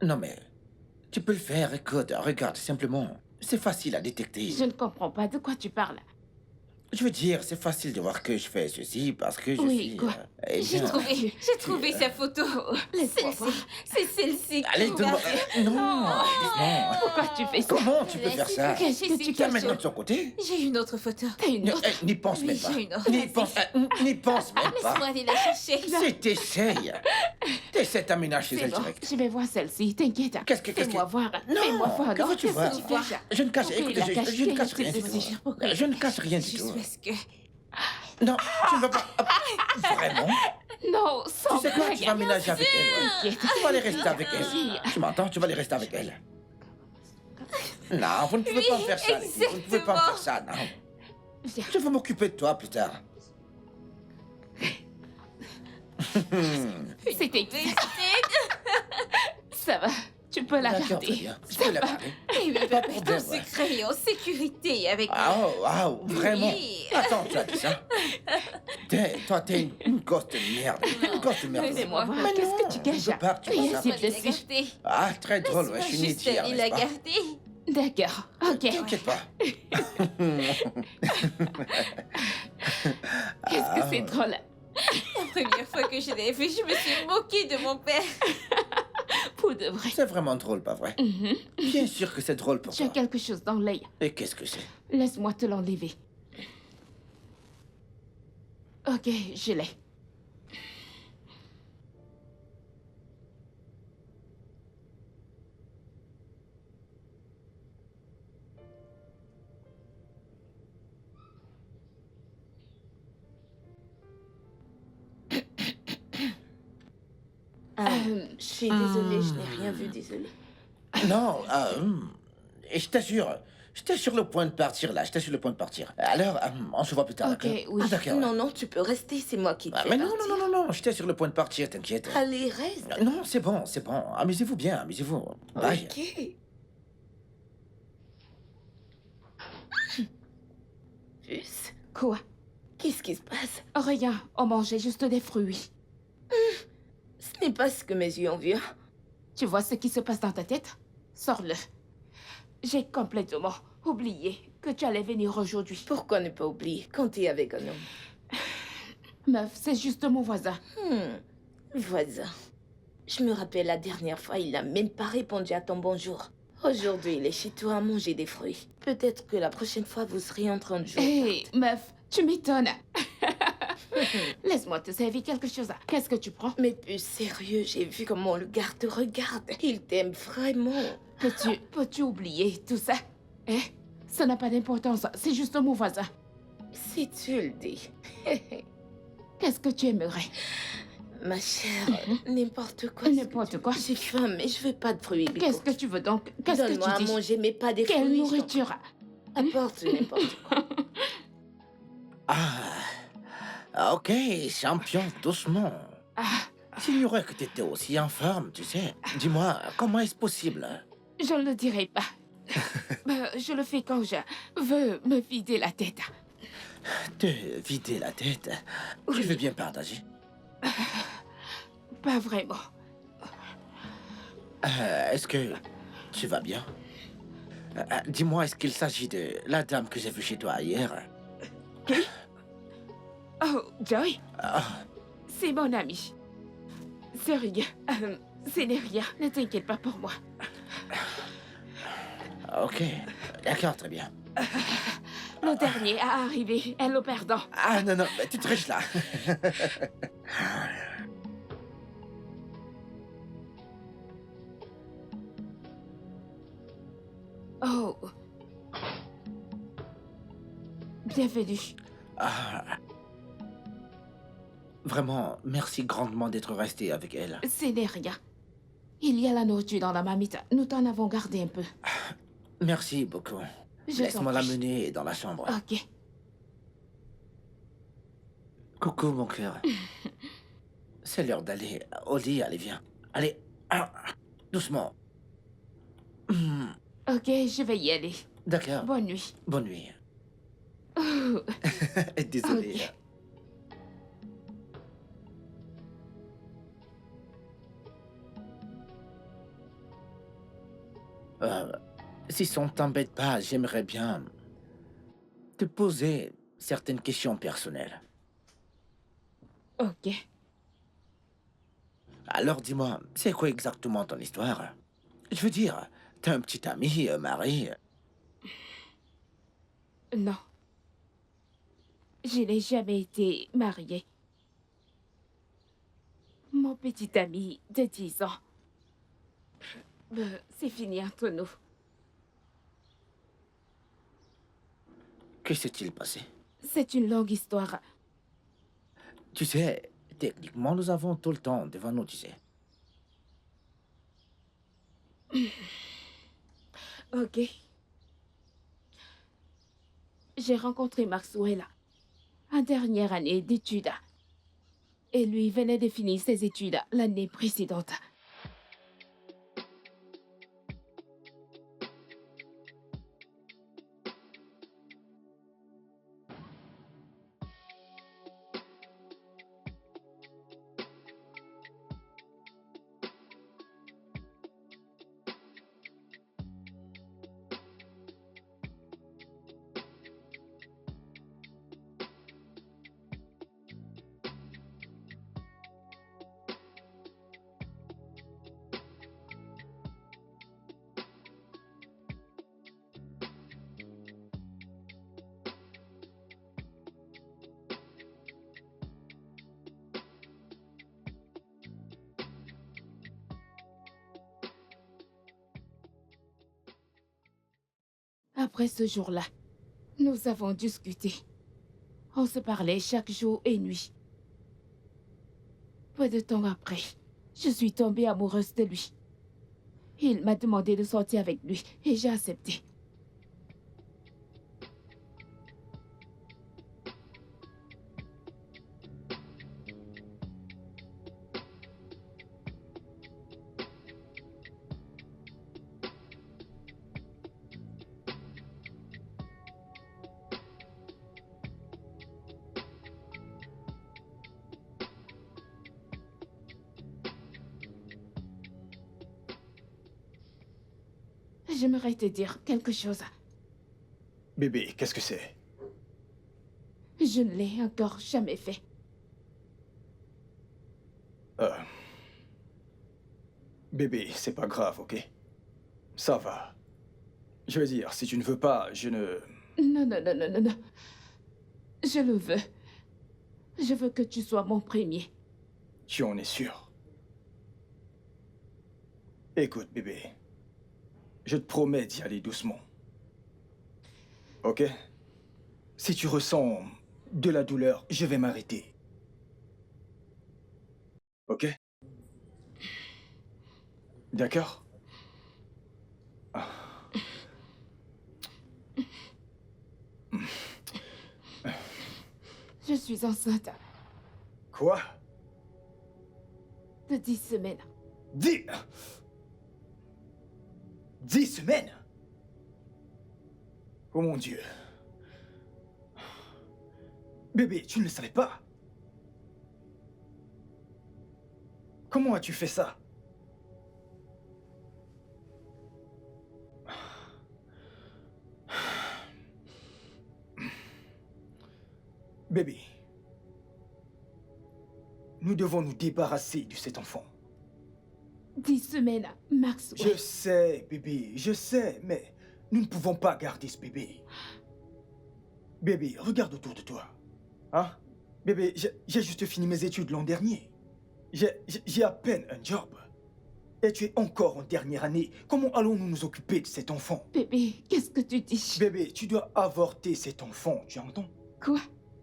Non mais... Tu peux le faire, écoute, regarde, simplement. C'est facile à détecter. Je ne comprends pas de quoi tu parles. Je veux dire, c'est facile de voir que je fais ceci parce que je Oui, suis... quoi? eh J'ai bien, trouvé sa photo. Laisse-moi voir. C'est celle-ci. Allez, donne-moi... non, doucement. Pourquoi tu fais ça? Comment tu peux faire ça? Qu'est-ce que tu Tiens caches? maintenant de son côté. J'ai une autre photo. T'as une autre? N'y pense Oui, même pas. j'ai une autre. N'y pense, n'y pense même Laisse-moi pas. aller la chercher. Si t'essayes, t'essaies t'aménager chez C'est elle bon. direct. Je vais voir celle-ci. T'inquiète. Qu'est-ce Fais-moi voir. Non, Fais-moi voir. que non? veux-tu Qu'est-ce voir? que tu fais ça? Je ne cache, Pourquoi écoutez, il a je ne cache caché? rien du C'est tout. possible. Pourquoi Je ne cache rien du Juste tout. parce que... Non, tu ne vas pas... Vraiment? Non, sans Tu sais quoi? blague. Tu vas ménager avec elle. ouais. T'inquiète. Tu vas aller rester avec Oui. elle. Tu m'entends? Tu vas aller rester avec elle. Non, vous ne pouvez pas me faire ça, les filles. Vous ne pouvez pas me faire ça, non. Viens. Je vais m'occuper de toi plus tard. C'était Ça va, tu peux la D'accord, très garder. bien. Je peux la garder. Et Pas de ton problème. secret est en sécurité avec Oh, vraiment? Oui. Attends, tu as dit ça? Toi, t'es une gosse de merde. Une gosse de merde. Laissez-moi voir. Mais Qu'est-ce non, que tu caches? je veux pas que tu Rien fasses si ça. blessé. garder. Ah, très drôle, ouais, je suis une Juste étière, aller n'est-ce la pas? garder. D'accord, ok. T'inquiète pas. Qu'est-ce que c'est drôle. La première fois que je l'ai vu, je me suis moquée de mon père. Pour de vrai. C'est vraiment drôle, pas vrai? Mhm. Bien sûr que c'est drôle pour Tu as toi. quelque chose dans l'œil. Et qu'est-ce que c'est? Laisse-moi te l'enlever. Ok, je l'ai. Je suis désolée, je n'ai rien vu, désolée. Non, et je t'assure, j'étais sur le point de partir là, j'étais sur le point de partir. Alors, on se voit plus tard, Ok, d'accord? oui. Ah, d'accord. Non, non, tu peux rester, c'est moi qui te Ah, fais mais non, partir. non, non, non, non, j'étais sur le point de partir, t'inquiète. Allez, reste. Non, c'est bon, c'est bon. Amusez-vous bien, amusez-vous. Bye. Ok. Puce, Quoi? qu'est-ce qui se passe? Rien, on mangeait juste des fruits. Ce n'est pas ce que mes yeux ont vu. Tu vois ce qui se passe dans ta tête? Sors-le. J'ai complètement oublié que tu allais venir aujourd'hui. Pourquoi ne pas oublier quand tu es avec un homme? Meuf, c'est juste mon voisin. Voisin. Je me rappelle la dernière fois, il n'a même pas répondu à ton bonjour. Aujourd'hui, il est chez toi à manger des fruits. Peut-être que la prochaine fois, vous serez en train de jouer. Hé, meuf, tu m'étonnes. Laisse-moi te servir quelque chose. Qu'est-ce que tu prends? Mais plus sérieux, j'ai vu comment le gars te regarde. Il t'aime vraiment. Peux-tu oublier tout ça? Eh? Ça n'a pas d'importance. C'est juste mon voisin. Si tu le dis. Qu'est-ce que tu aimerais? Ma chère, n'importe quoi. N'importe quoi. J'ai faim, mais je veux pas de fruits. Bico. Qu'est-ce que tu veux donc? Qu'est-ce que Donne-moi à tu dis? manger, mais pas des Quelle fruits. nourriture? Apporte n'importe quoi. Ok, champion, doucement. Ah, J'ignorais que t'étais aussi en forme, tu sais. Dis-moi, comment est-ce possible? je ne le dirai pas. Je le fais quand je veux me vider la tête. Te vider la tête? Tu veux bien partager? Pas vraiment. Est-ce que tu vas bien? Dis-moi, est-ce qu'il s'agit de la dame que j'ai vue chez toi hier? Oh, Joy, Ah, c'est mon ami. C'est rien. Ce n'est rien. Ne t'inquiète pas pour moi. ok, d'accord, très bien. Le dernier à arriver est le perdant. Ah non, non, mais tu triches là. Oh. Bienvenue. Ah. Vraiment, merci grandement d'être resté avec elle. Ce n'est rien. Il y a la nourriture dans la marmite. Nous t'en avons gardé un peu. Merci beaucoup. Je t'en Laisse-moi prie. l'amener dans la chambre. Ok. Coucou, mon cœur. C'est l'heure d'aller au lit, allez, viens. Allez, doucement. Ok, je vais y aller. D'accord, Bonne nuit. bonne nuit. Oh, Désolé. Ok. Si ça ne t'embête pas, j'aimerais bien te poser certaines questions personnelles. ok. Alors dis-moi, c'est quoi exactement ton histoire? Je veux dire, t'as un petit ami, mari. Non. Je n'ai jamais été mariée. Mon petit ami de 10 ans. C'est fini entre nous. Que s'est-il passé? C'est une longue histoire. Tu sais, techniquement, nous avons tout le temps devant nous, tu sais. Ok. j'ai rencontré Maxwell en dernière année d'études. Et lui venait de finir ses études l'année précédente. Après ce jour-là, nous avons discuté. On se parlait chaque jour et nuit. Peu de temps après, je suis tombée amoureuse de lui. Il m'a demandé de sortir avec lui et j'ai accepté. J'aimerais te dire quelque chose. Bébé, qu'est-ce que c'est? Je ne l'ai encore jamais fait. Bébé, c'est pas grave, ok? Ça va. Je veux dire, si tu ne veux pas, je ne... Non, non, non, non, non, non. Je le veux. Je veux que tu sois mon premier. Tu en es sûr? Écoute, bébé. Je te promets d'y aller doucement. Ok? Si tu ressens de la douleur, je vais m'arrêter. Ok? D'accord? Je suis enceinte Quoi? de 10 semaines. 10... 10 semaines? Oh mon Dieu. Bébé, tu ne le savais pas? Comment as-tu fait ça? Bébé, nous devons nous débarrasser de cet enfant. 10 semaines, Maxwell. Je sais, bébé, je sais, mais nous ne pouvons pas garder ce bébé. Bébé, regarde autour de toi. Hein? Bébé, j'ai juste fini mes études l'an dernier. J'ai à peine un job. Et tu es encore en dernière année. Comment allons-nous nous occuper de cet enfant? Bébé, qu'est-ce que tu dis? Bébé, tu dois avorter cet enfant, tu entends? Quoi?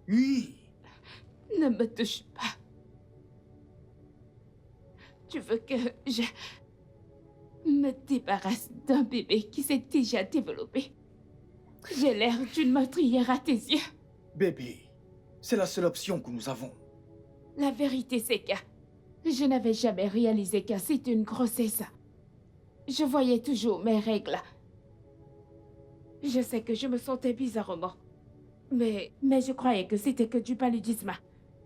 Oui. Ne me touche pas. Tu veux que je me débarrasse d'un bébé qui s'est déjà développé? J'ai l'air d'une meurtrière à tes yeux. Bébé, c'est la seule option que nous avons. La vérité, c'est que je n'avais jamais réalisé que c'était une grossesse. Je voyais toujours mes règles. Je sais que je me sentais bizarrement. Mais je croyais que c'était que du paludisme.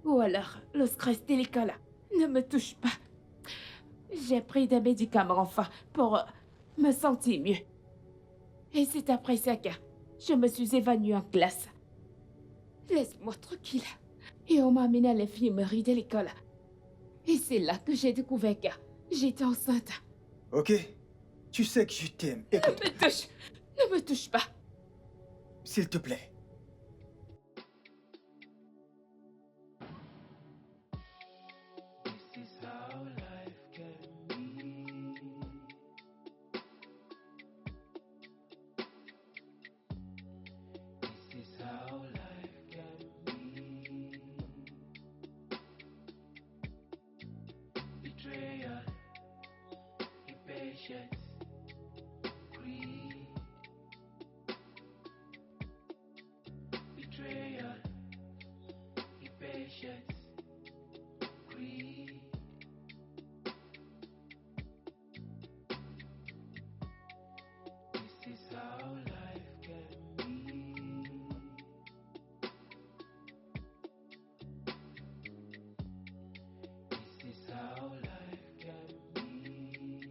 Ou alors le stress de l'école. Ne me touche pas. J'ai pris des médicaments enfin pour me sentir mieux. Et c'est après ça que je me suis évanouie en classe. Laisse-moi tranquille. Et on m'a amenée à l'infirmerie de l'école. Et c'est là que j'ai découvert que j'étais enceinte. Ok? Tu sais que je t'aime. Écoute, Ne me touche pas. s'il te plaît. This is how life can be. This is how life can be. Betrayal, impatience, greed. sheds greed. This is how life can be. This is how life can be.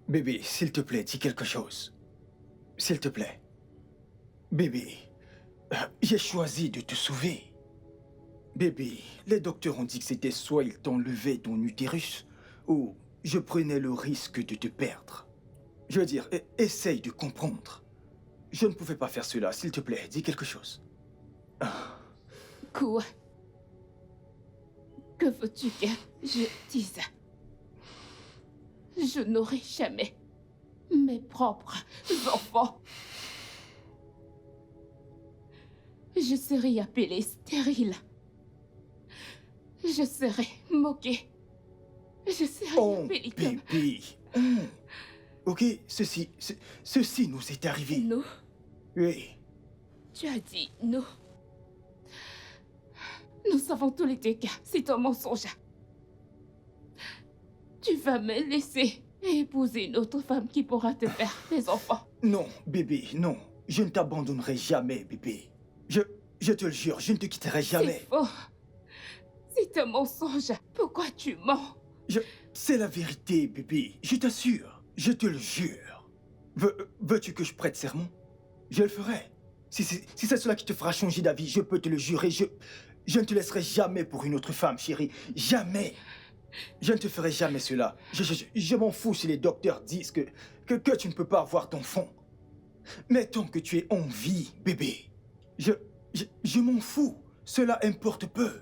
Bébé, s'il te plaît, dis quelque chose. S'il te plaît. Bébé, j'ai choisi de te sauver. Bébé, les docteurs ont dit que c'était soit ils t'enlevaient ton utérus, ou je prenais le risque de te perdre. Je veux dire, essaye de comprendre. Je ne pouvais pas faire cela, s'il te plaît, dis quelque chose. Quoi? Que veux-tu que je dise? Je n'aurai jamais mes propres enfants. Je serai appelée stérile. Je serai moquée. Je serai Oh, appelée comme bébé. Oh. Ok, ceci nous est arrivé. nous. Oui. Tu as dit nous. Nous savons tous les deux que c'est un mensonge. Tu vas me laisser épouser une autre femme qui pourra te faire des enfants. Non, bébé, non. Je ne t'abandonnerai jamais, bébé. Je te le jure, je ne te quitterai jamais. C'est faux. C'est un mensonge. Pourquoi tu mens? C'est la vérité, bébé. Je t'assure. Je te le jure. Veux-tu que je prête serment? Je le ferai. Si c'est cela qui te fera changer d'avis, je peux te le jurer. Je ne te laisserai jamais pour une autre femme, chérie. Jamais. Je ne te ferai jamais cela. Je m'en fous si les docteurs disent que tu ne peux pas avoir d'enfant. Mais tant que tu es en vie, bébé, je m'en fous. Cela importe peu.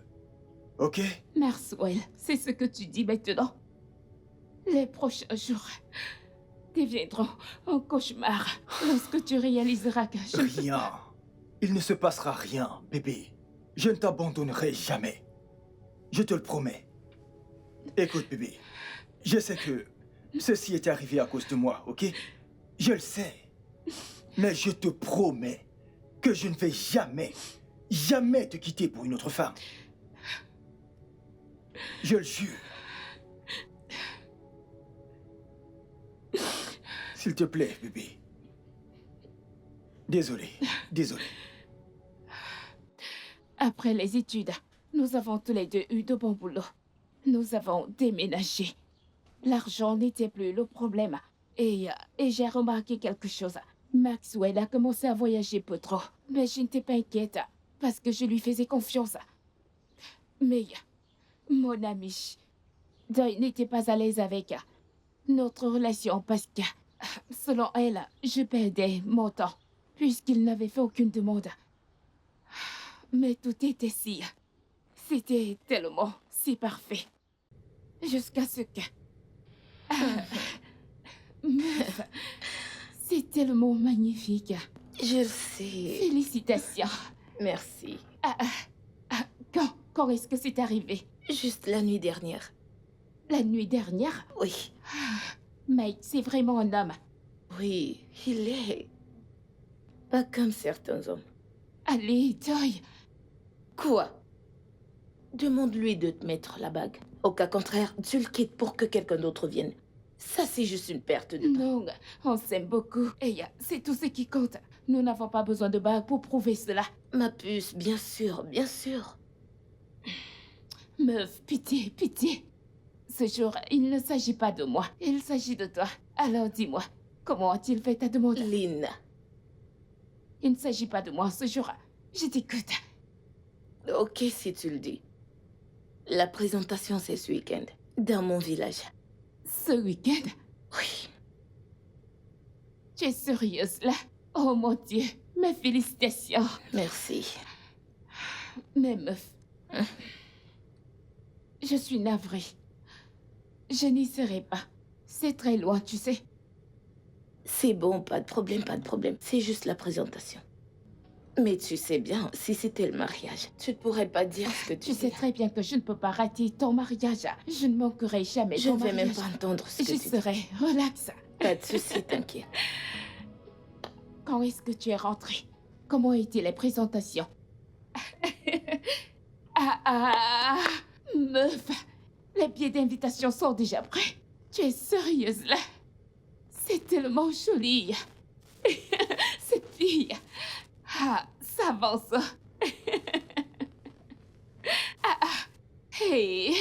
Ok? Maxwell, c'est ce que tu dis maintenant. Les prochains jours deviendront un cauchemar lorsque tu réaliseras que je ne peux Rien. Il ne se passera rien, bébé. Je ne t'abandonnerai jamais. Je te le promets. Écoute, bébé. Je sais que ceci est arrivé à cause de moi, ok? Je le sais. Mais je te promets que je ne vais jamais te quitter pour une autre femme. Je le jure. S'il te plaît, bébé. Désolé. Après les études, nous avons tous les deux eu de bons boulots. Nous avons déménagé. L'argent n'était plus le problème. Et j'ai remarqué quelque chose. Maxwell a commencé à voyager peu trop. Mais je n'étais pas inquiète parce que je lui faisais confiance. Mais mon ami Doy n'était pas à l'aise avec notre relation parce que, selon elle, je perdais mon temps puisqu'il n'avait fait aucune demande. Mais tout était c'était tellement si parfait. Jusqu'à ce que... Meuf, c'est tellement magnifique. Je le sais. Félicitations. Merci. Quand est-ce que c'est arrivé? Juste la nuit dernière. La nuit dernière? Oui. Mike, c'est vraiment un homme. Oui, il est. Pas comme certains hommes. Allez, Doy. Quoi? Demande-lui de te mettre la bague. Au cas contraire, tu le quittes pour que quelqu'un d'autre vienne. Ça, c'est juste une perte de temps. Non, on s'aime beaucoup. Et c'est tout ce qui compte. Nous n'avons pas besoin de bague pour prouver cela. Ma puce, bien sûr, bien sûr. Meuf, pitié, pitié. Ce jour, il ne s'agit pas de moi. Il s'agit de toi. Alors dis-moi, comment a-t-il fait ta demande? Lynn. Il ne s'agit pas de moi ce jour. Je t'écoute. Ok, si tu le dis. La présentation, c'est ce week-end. Dans mon village. Ce week-end? Oui. Tu es sérieuse là? Oh mon Dieu, mes félicitations. Merci. Mais meuf, je suis navrée. Je n'y serai pas. C'est très loin, tu sais. C'est bon, pas de problème, pas de problème. C'est juste la présentation. Mais tu sais bien, si c'était le mariage, tu ne pourrais pas dire ce que tu Tu sais très bien que je ne peux pas rater ton mariage. Je ne manquerai jamais Je ton ne vais même mariage. pas entendre ce que Je tu dis. serai relax. Pas de soucis, t'inquiète. Quand est-ce que tu es rentrée? Comment étaient les présentations? Meuf, les billets d'invitation sont déjà prêts. Tu es sérieuse là? C'est tellement joli. Cette fille. Ça avance. Hey.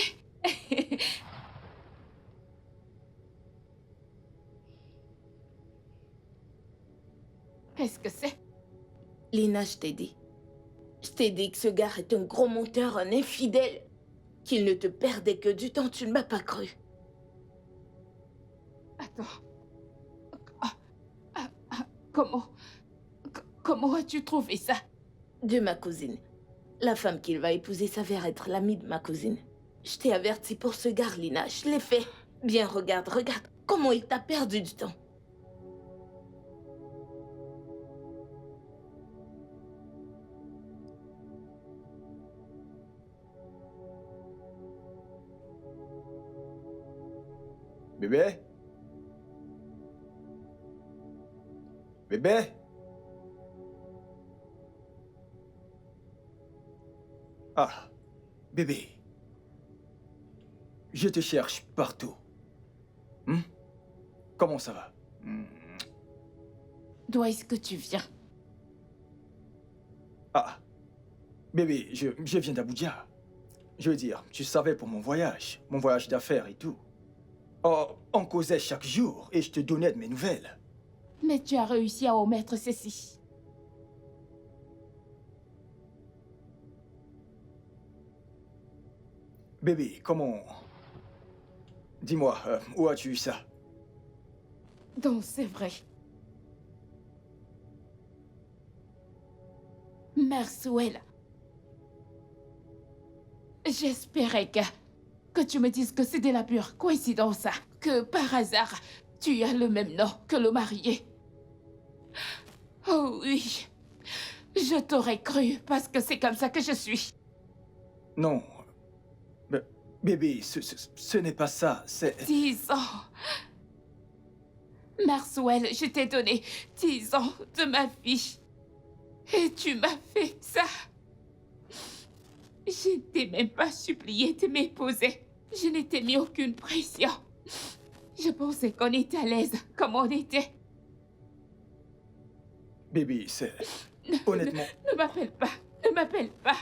Qu'est-ce que c'est? Lina, je t'ai dit. Je t'ai dit que ce gars est un gros menteur, un infidèle. Qu'il ne te perdait que du temps, tu ne m'as pas cru. Attends. Comment... Comment as-tu trouvé ça? De ma cousine. La femme qu'il va épouser s'avère être l'amie de ma cousine. Je t'ai averti pour ce gars, Lina. Je l'ai fait. Bien, regarde. Comment il t'a perdu du temps. Bébé? Bébé? Ah, bébé. Je te cherche partout. Comment ça va? D'où est-ce que tu viens? Ah, bébé, je viens d'Abuja. Je veux dire, tu savais pour mon voyage d'affaires et tout. Oh, on causait chaque jour et je te donnais de mes nouvelles. Mais tu as réussi à omettre ceci. Bébé, comment... Dis-moi, où as-tu eu ça? Donc c'est vrai. Maxwell. J'espérais que tu me dises que c'est de la pure coïncidence. Que par hasard, tu as le même nom que le marié. Oh oui. Je t'aurais cru parce que c'est comme ça que je suis. Non. Bébé, ce n'est pas ça, c'est... 10 ans. Maxwell, je t'ai donné 10 ans de ma vie. Et tu m'as fait ça. Je ne t'ai même pas supplié de m'épouser. Je ne t'ai mis aucune pression. Je pensais qu'on était à l'aise comme on était. Bébé, c'est... Honnêtement... Ne m'appelle pas. Ne m'appelle pas.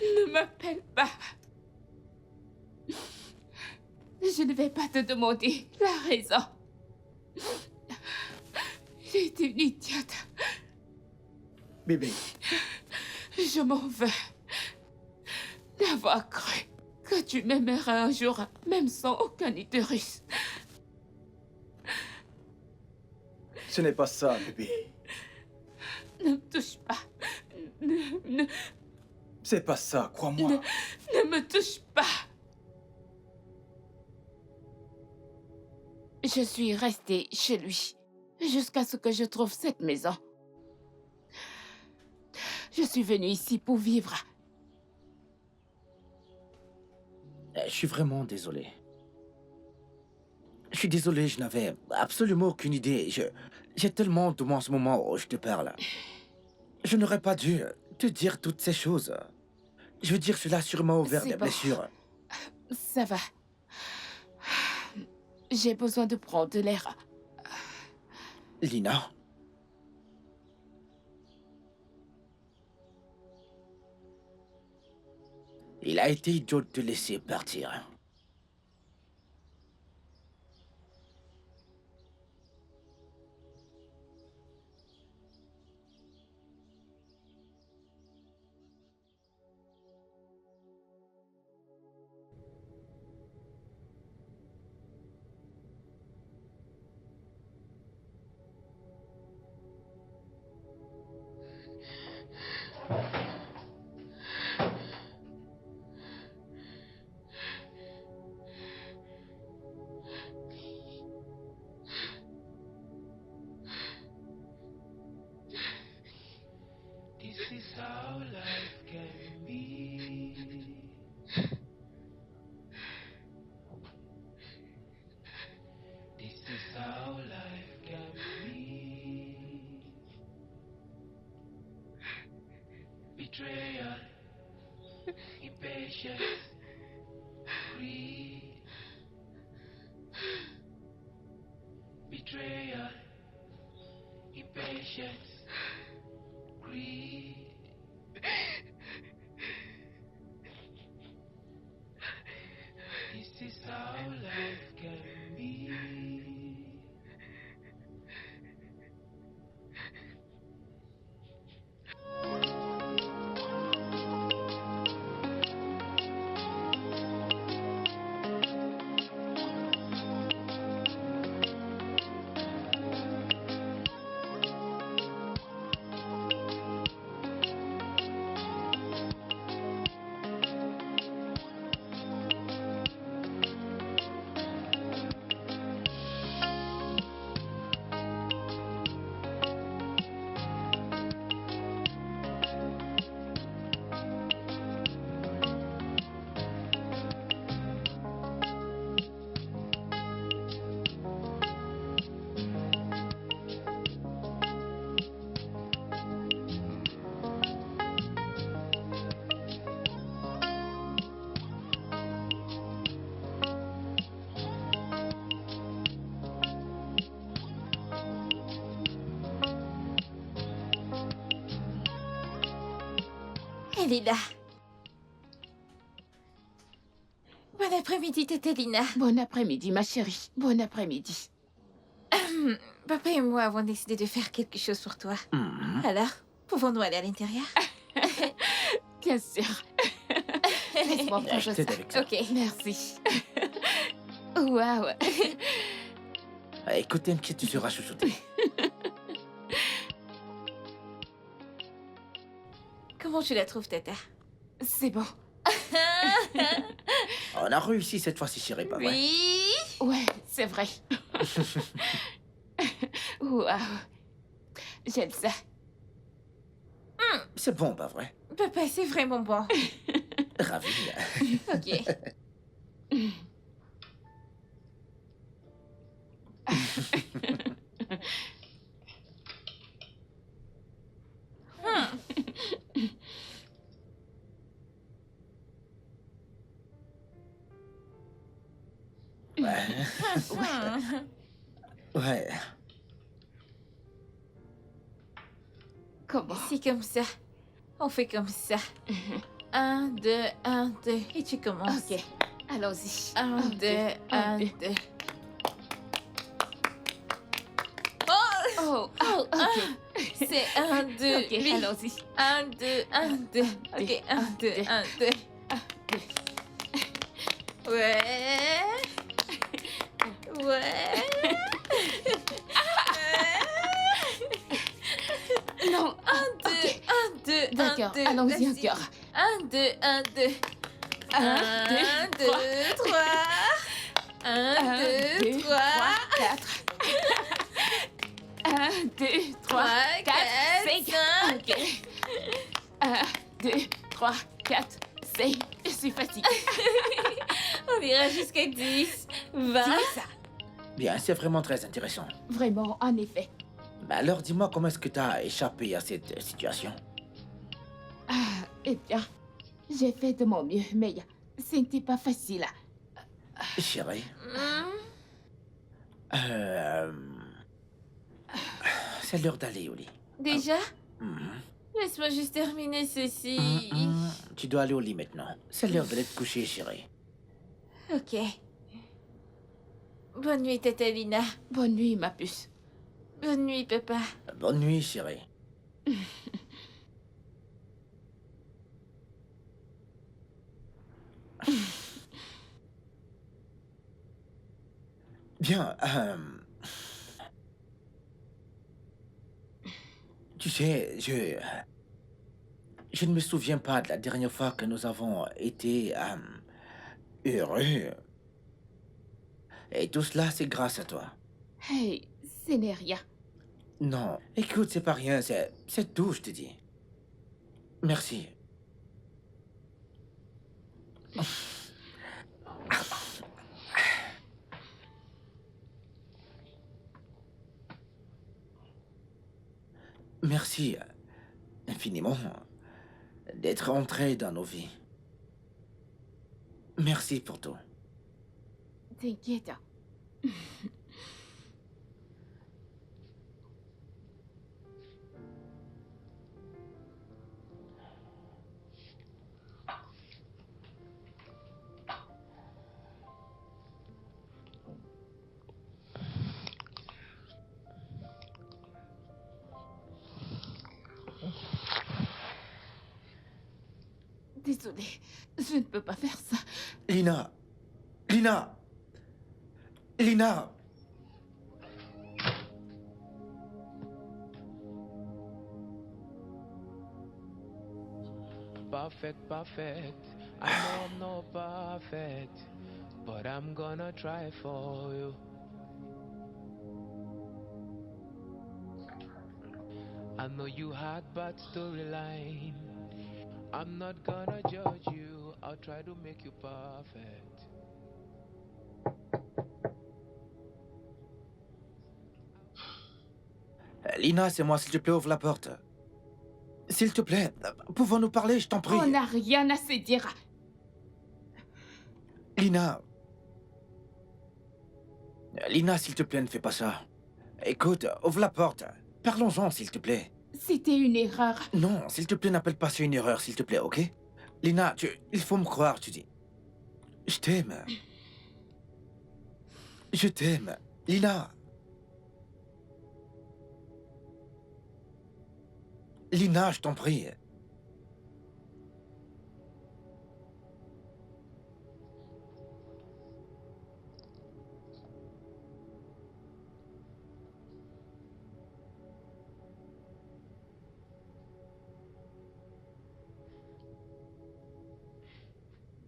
Ne m'appelle pas. Je ne vais pas te demander la raison. J'ai été une idiote. Bébé, Je m'en veux d'avoir cru que tu m'aimerais un jour, même sans aucun utérus. ce n'est pas ça, bébé. Ne me touche pas. Ne C'est pas ça, crois-moi. me touche pas. Je suis restée chez lui jusqu'à ce que je trouve cette maison. Je suis venue ici pour vivre. Je suis vraiment désolé. Je suis désolé, je n'avais absolument aucune idée. J'ai tellement de moi en ce moment où je te parle. Je n'aurais pas dû te dire toutes ces choses. Je veux dire, cela a sûrement ouvert C'est des bon. blessures. Ça va. J'ai besoin de prendre de l'air. Lina, il a été idiot de te laisser partir. This is how life can be. This is how life can be. Betrayal, impatience, greed. Betrayal, impatience, greed. This is how life can be. Elina. Bon après-midi, Tata Lina. Bon après-midi, ma chérie. Bon après-midi. Papa et moi avons décidé de faire quelque chose pour toi. Alors, pouvons-nous aller à l'intérieur? Bien sûr. Laisse-moi prendre Je ça. t'aide avec ça. Ok. Merci. Waouh. Écoute, t'inquiète, tu seras chouchouté. Comment tu la trouves, Tata? C'est bon. On a réussi cette fois-ci, chérie, pas vrai? Oui. Ouais, c'est vrai. Waouh. J'aime ça. C'est bon, pas vrai? Papa, c'est vraiment bon. Ravi. Ok. Ouais. Ouais. Comment? C'est comme ça. On fait comme ça. 1, 2, 1, 2. Et tu commences. Ok. Allons-y. 1, 2, 1, 2. Oh, Oh, ok. c'est 1, 2, Ok, oui. allons-y. 1, 2, 1, 2. Ok, 1, 2, 1, 2. Ouais. Ouais. Non. 1, 2, 1, 2, 1, 2. D'accord, allons-y encore. 1, 2, 1, 2. 1, 2, 2, 3. 1, 2, 3. 4. 1, 2, 3, 4, 5. 5. Ok. 1, 2, 3, 4, 5. Je suis fatiguée. On ira jusqu'à 10, 20. C'est ça. Bien, c'est vraiment très intéressant. Vraiment, en effet. Mais alors, dis-moi, comment est-ce que t'as échappé à cette situation? Ah, eh bien, j'ai fait de mon mieux, mais ce n'était pas facile. Chérie, c'est l'heure d'aller au lit. Déjà? Mhm. Laisse-moi juste terminer ceci. Tu dois aller au lit maintenant. C'est l'heure d'aller te coucher, chérie. Ok. Bonne nuit, Tata Lina. Bonne nuit, ma puce. Bonne nuit, papa. Bonne nuit, chérie. Bien, tu sais, je ne me souviens pas de la dernière fois que nous avons été heureux. Et tout cela, c'est grâce à toi. Hey, ce n'est rien. Non, écoute, c'est pas rien, c'est tout, je te dis. Merci. Merci infiniment d'être entré dans nos vies. Merci pour tout. T'inquiète. Désolée, je ne peux pas faire ça. Lina! Lina! Lina! Perfect. I know I'm not perfect, but I'm gonna try for you. I know you had bad storyline. I'm not gonna judge you. I'll try to make you perfect. Lina, c'est moi, s'il te plaît, ouvre la porte. S'il te plaît, pouvons-nous parler, je t'en prie. On n'a rien à se dire. Lina. Lina, s'il te plaît, ne fais pas ça. Écoute, ouvre la porte. Parlons-en, s'il te plaît. C'était une erreur. Non, s'il te plaît, n'appelle pas ça une erreur, s'il te plaît, ok? Lina, il faut me croire, tu dis. Je t'aime. Je t'aime. Lina. Lina, je t'en prie.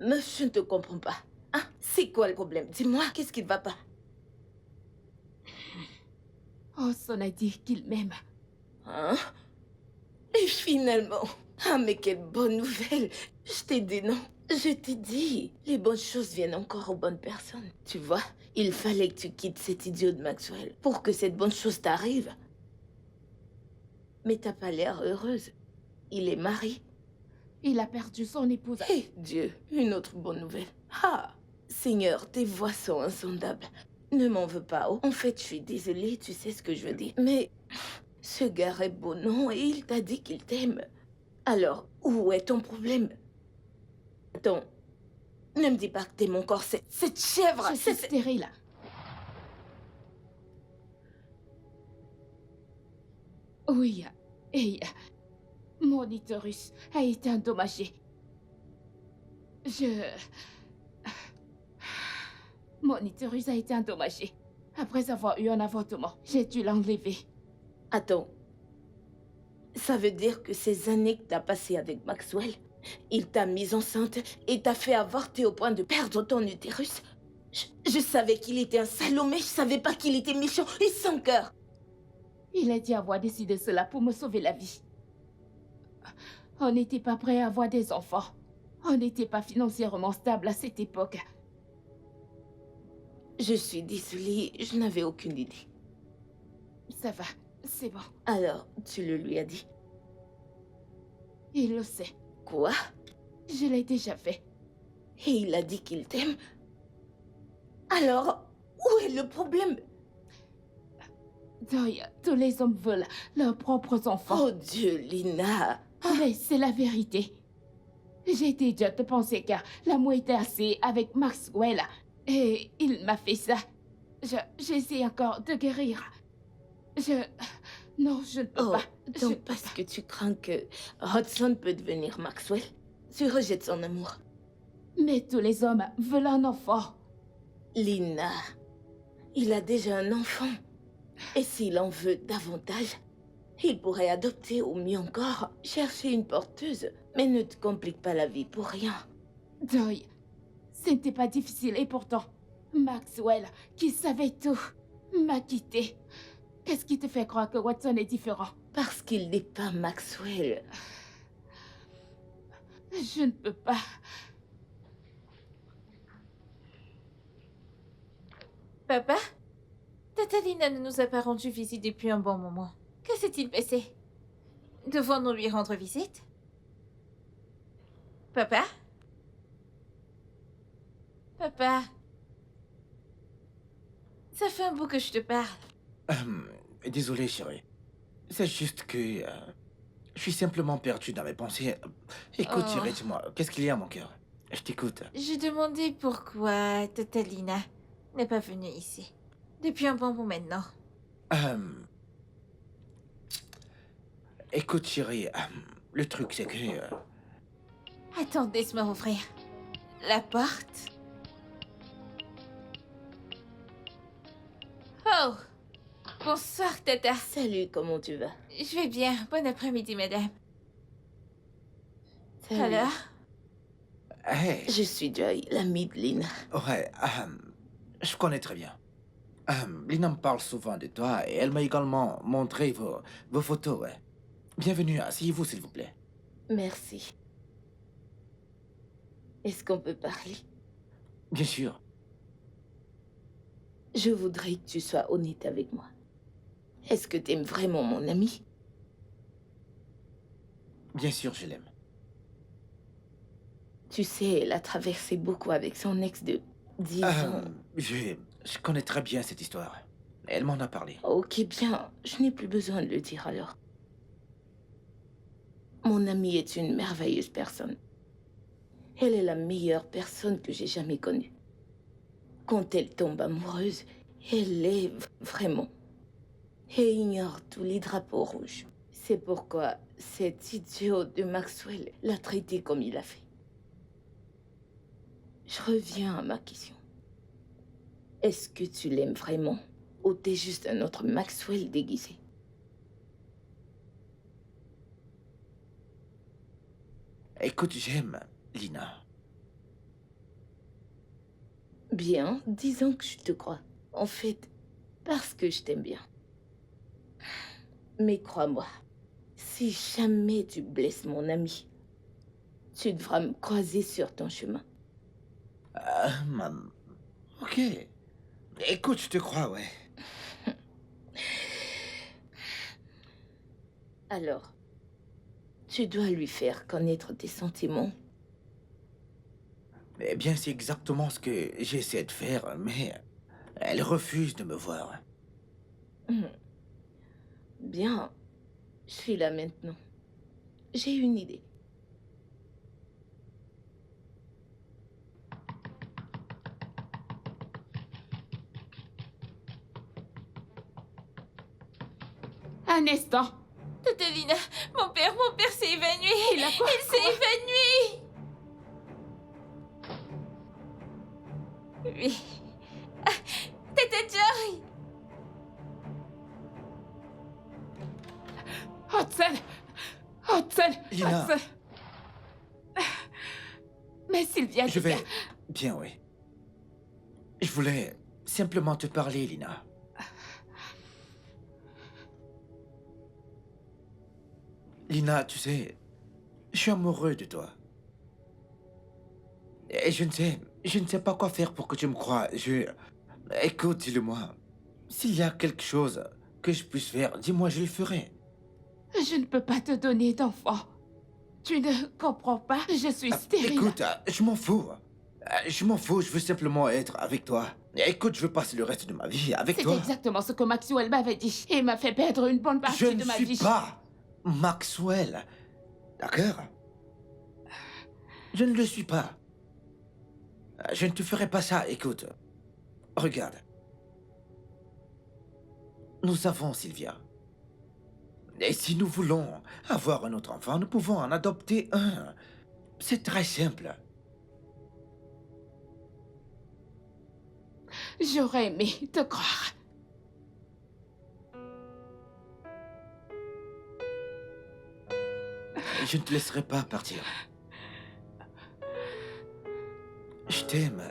Meuf, je ne te comprends pas. Hein? C'est quoi le problème? Dis-moi, qu'est-ce qui ne va pas? Hudson a dit qu'il m'aime. Hein? Et finalement... Ah, mais quelle bonne nouvelle! Je t'ai dit non. Je t'ai dit, les bonnes choses viennent encore aux bonnes personnes. Tu vois, il fallait que tu quittes cet idiot de Maxwell pour que cette bonne chose t'arrive. Mais t'as pas l'air heureuse. Il est marié. Il a perdu son épouse. Eh Dieu, une autre bonne nouvelle. Ah, Seigneur, tes voix sont insondables. Ne m'en veux pas. En fait, je suis désolée, tu sais ce que je veux dire. Mais ce gars est beau, non? Et il t'a dit qu'il t'aime. Alors, où est ton problème? Attends, ne me dis pas que t'aimes encore cette chèvre. Je suis stérile. Oui, et mon utérus a été endommagé. Mon utérus a été endommagé. Après avoir eu un avortement, j'ai dû l'enlever. Attends, ça veut dire que ces années que t'as passées avec Maxwell, il t'a mise enceinte et t'a fait avorter au point de perdre ton utérus? Je savais qu'il était un salaud, mais je savais pas qu'il était méchant et sans cœur. Il a dit avoir décidé cela pour me sauver la vie. On n'était pas prêt à avoir des enfants. On n'était pas financièrement stable à cette époque. Je suis désolée, je n'avais aucune idée. Ça va, c'est bon. Alors, tu le lui as dit? Il le sait. Quoi? Je l'ai déjà fait. Et il a dit qu'il t'aime? Alors, où est le problème? Doy, tous les hommes veulent leurs propres enfants. Oh Dieu, Lina! Mais c'est la vérité. J'ai été idiote de penser que l'amour était assez avec Maxwell. Et il m'a fait ça. J'essaie encore de guérir. Non, je ne peux Oh, pas. Je donc ne peux parce pas. que tu crains que Hudson peut devenir Maxwell, tu rejettes son amour. Mais tous les hommes veulent un enfant. Lina, il a déjà un enfant. Et s'il en veut davantage, il pourrait adopter ou mieux encore, chercher une porteuse. Mais ne te complique pas la vie pour rien. Doy, ce n'était pas difficile et pourtant, Maxwell, qui savait tout, m'a quitté. Qu'est-ce qui te fait croire que Watson est différent? Parce qu'il n'est pas Maxwell. Je ne peux pas. Papa? Tata Lina ne nous a pas rendu visite depuis un bon moment. Que s'est-il passé? Devons-nous lui rendre visite? Papa? Papa? Ça fait un bout que je te parle. Désolé, chérie. C'est juste que... je suis simplement perdu dans mes pensées. Écoute, Oh. chérie, dis-moi, qu'est-ce qu'il y a, mon cœur? Je t'écoute. Je demandais pourquoi Tata Lina n'est pas venue ici. Depuis un bon moment maintenant. Écoute, chérie, le truc, c'est que... Attends, laisse-moi ouvrir la porte. Oh! Bonsoir, Tata. Salut, comment tu vas? Je vais bien. Bon après-midi, madame. Salut. Alors? Hey, Je suis Joy, l'amie de Lina. ouais, je connais très bien. Lina me parle souvent de toi et elle m'a également montré vos photos, ouais. Bienvenue, asseyez-vous, s'il vous plaît. Merci. Est-ce qu'on peut parler? Bien sûr. Je voudrais que tu sois honnête avec moi. Est-ce que t'aimes vraiment mon ami? Bien sûr, je l'aime. Tu sais, elle a traversé beaucoup avec son ex de 10 ans. Je connais très bien cette histoire. Elle m'en a parlé. Ok, bien. Je n'ai plus besoin de le dire alors. Mon amie est une merveilleuse personne. Elle est la meilleure personne que j'ai jamais connue. Quand elle tombe amoureuse, elle est vraiment. Et ignore tous les drapeaux rouges. C'est pourquoi cet idiot de Maxwell l'a traité comme il a fait. Je reviens à ma question. Est-ce que tu l'aimes vraiment ou t'es juste un autre Maxwell déguisé? Écoute, j'aime Lina. Bien, disons que je te crois. En fait, parce que je t'aime bien. Mais crois-moi, si jamais tu blesses mon ami, tu devras me croiser sur ton chemin. Ok. Écoute, je te crois, ouais. Alors, tu dois lui faire connaître tes sentiments. Eh bien, c'est exactement ce que j'essaie de faire, mais elle refuse de me voir. Bien, je suis là maintenant. J'ai une idée. Un instant. Tatalina, mon père s'est évanoui. Il a quoi? Il s'est évanoui. Oui. Ah, Tata Joy. Hudson! Hudson! Lina. Hudson! Mais Sylvia, Je vais... Bien, oui. Je voulais simplement te parler, Lina. Lina, tu sais, je suis amoureux de toi. Et je ne sais pas quoi faire pour que tu me croies. Écoute, dis-le-moi. S'il y a quelque chose que je puisse faire, dis-moi, je le ferai. Je ne peux pas te donner d'enfant. Tu ne comprends pas, je suis stérile. Écoute, je m'en fous. Je m'en fous, je veux simplement être avec toi. Écoute, je veux passer le reste de ma vie avec C'est toi. exactement ce que Maxwell m'avait dit. Et m'a fait perdre une bonne partie Je de ne ma suis vie. pas Maxwell. D'accord? Je ne le suis pas. Je ne te ferai pas ça, écoute. Regarde. Nous avons Sylvia. Et si nous voulons avoir un autre enfant, nous pouvons en adopter un. C'est très simple. J'aurais aimé te croire. Je ne te laisserai pas partir. Je t'aime.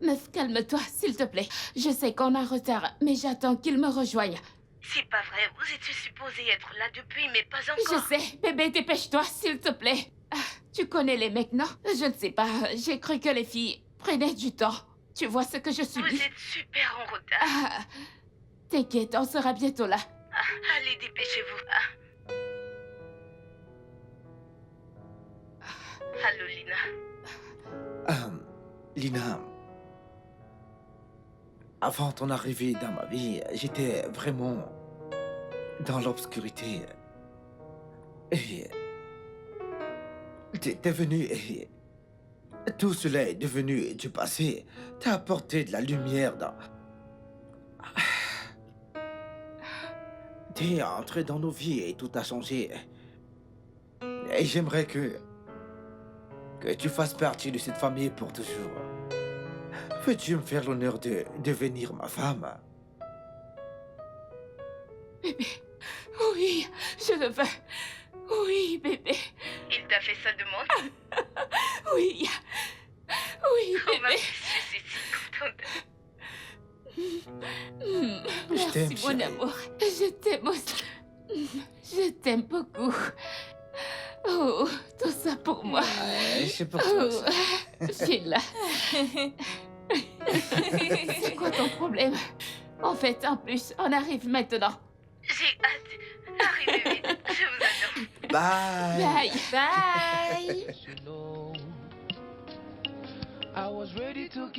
Meuf, calme-toi, s'il te plaît. Je sais qu'on a retard, mais j'attends qu'il me rejoigne. C'est pas vrai, vous étiez supposé être là depuis, mais pas Je sais, bébé, dépêche-toi, s'il te plaît. Tu connais les mecs, non? Je ne sais pas, j'ai cru que les filles prenaient du temps. Tu vois ce que je subis? super en retard. T'inquiète, on sera bientôt là. Allez, dépêchez-vous. Allô, Lina. Lina, avant ton arrivée dans ma vie, j'étais vraiment dans l'obscurité. Et t'es venu et tout cela est devenu du passé. T'as apporté de la lumière dans... T'es entré dans nos vies et tout a changé. Et j'aimerais que tu fasses partie de cette famille pour toujours. Veux-tu me faire l'honneur de devenir ma femme? Bébé, oui, je le veux. Oui, bébé. Il t'a fait sa demande? Oui. Oui, bébé. Je suis si contente. Je t'aime, Merci, mon chérie. amour. Je t'aime aussi. Je t'aime beaucoup. Oh, tout ça pour moi. C'est pour toi. Oh, ça. Sheila. C'est quoi ton problème? En fait, en plus, on arrive maintenant. J'ai hâte. Arrivez vite. Je vous adore. Bye. Bye. Bye. You know, I was ready to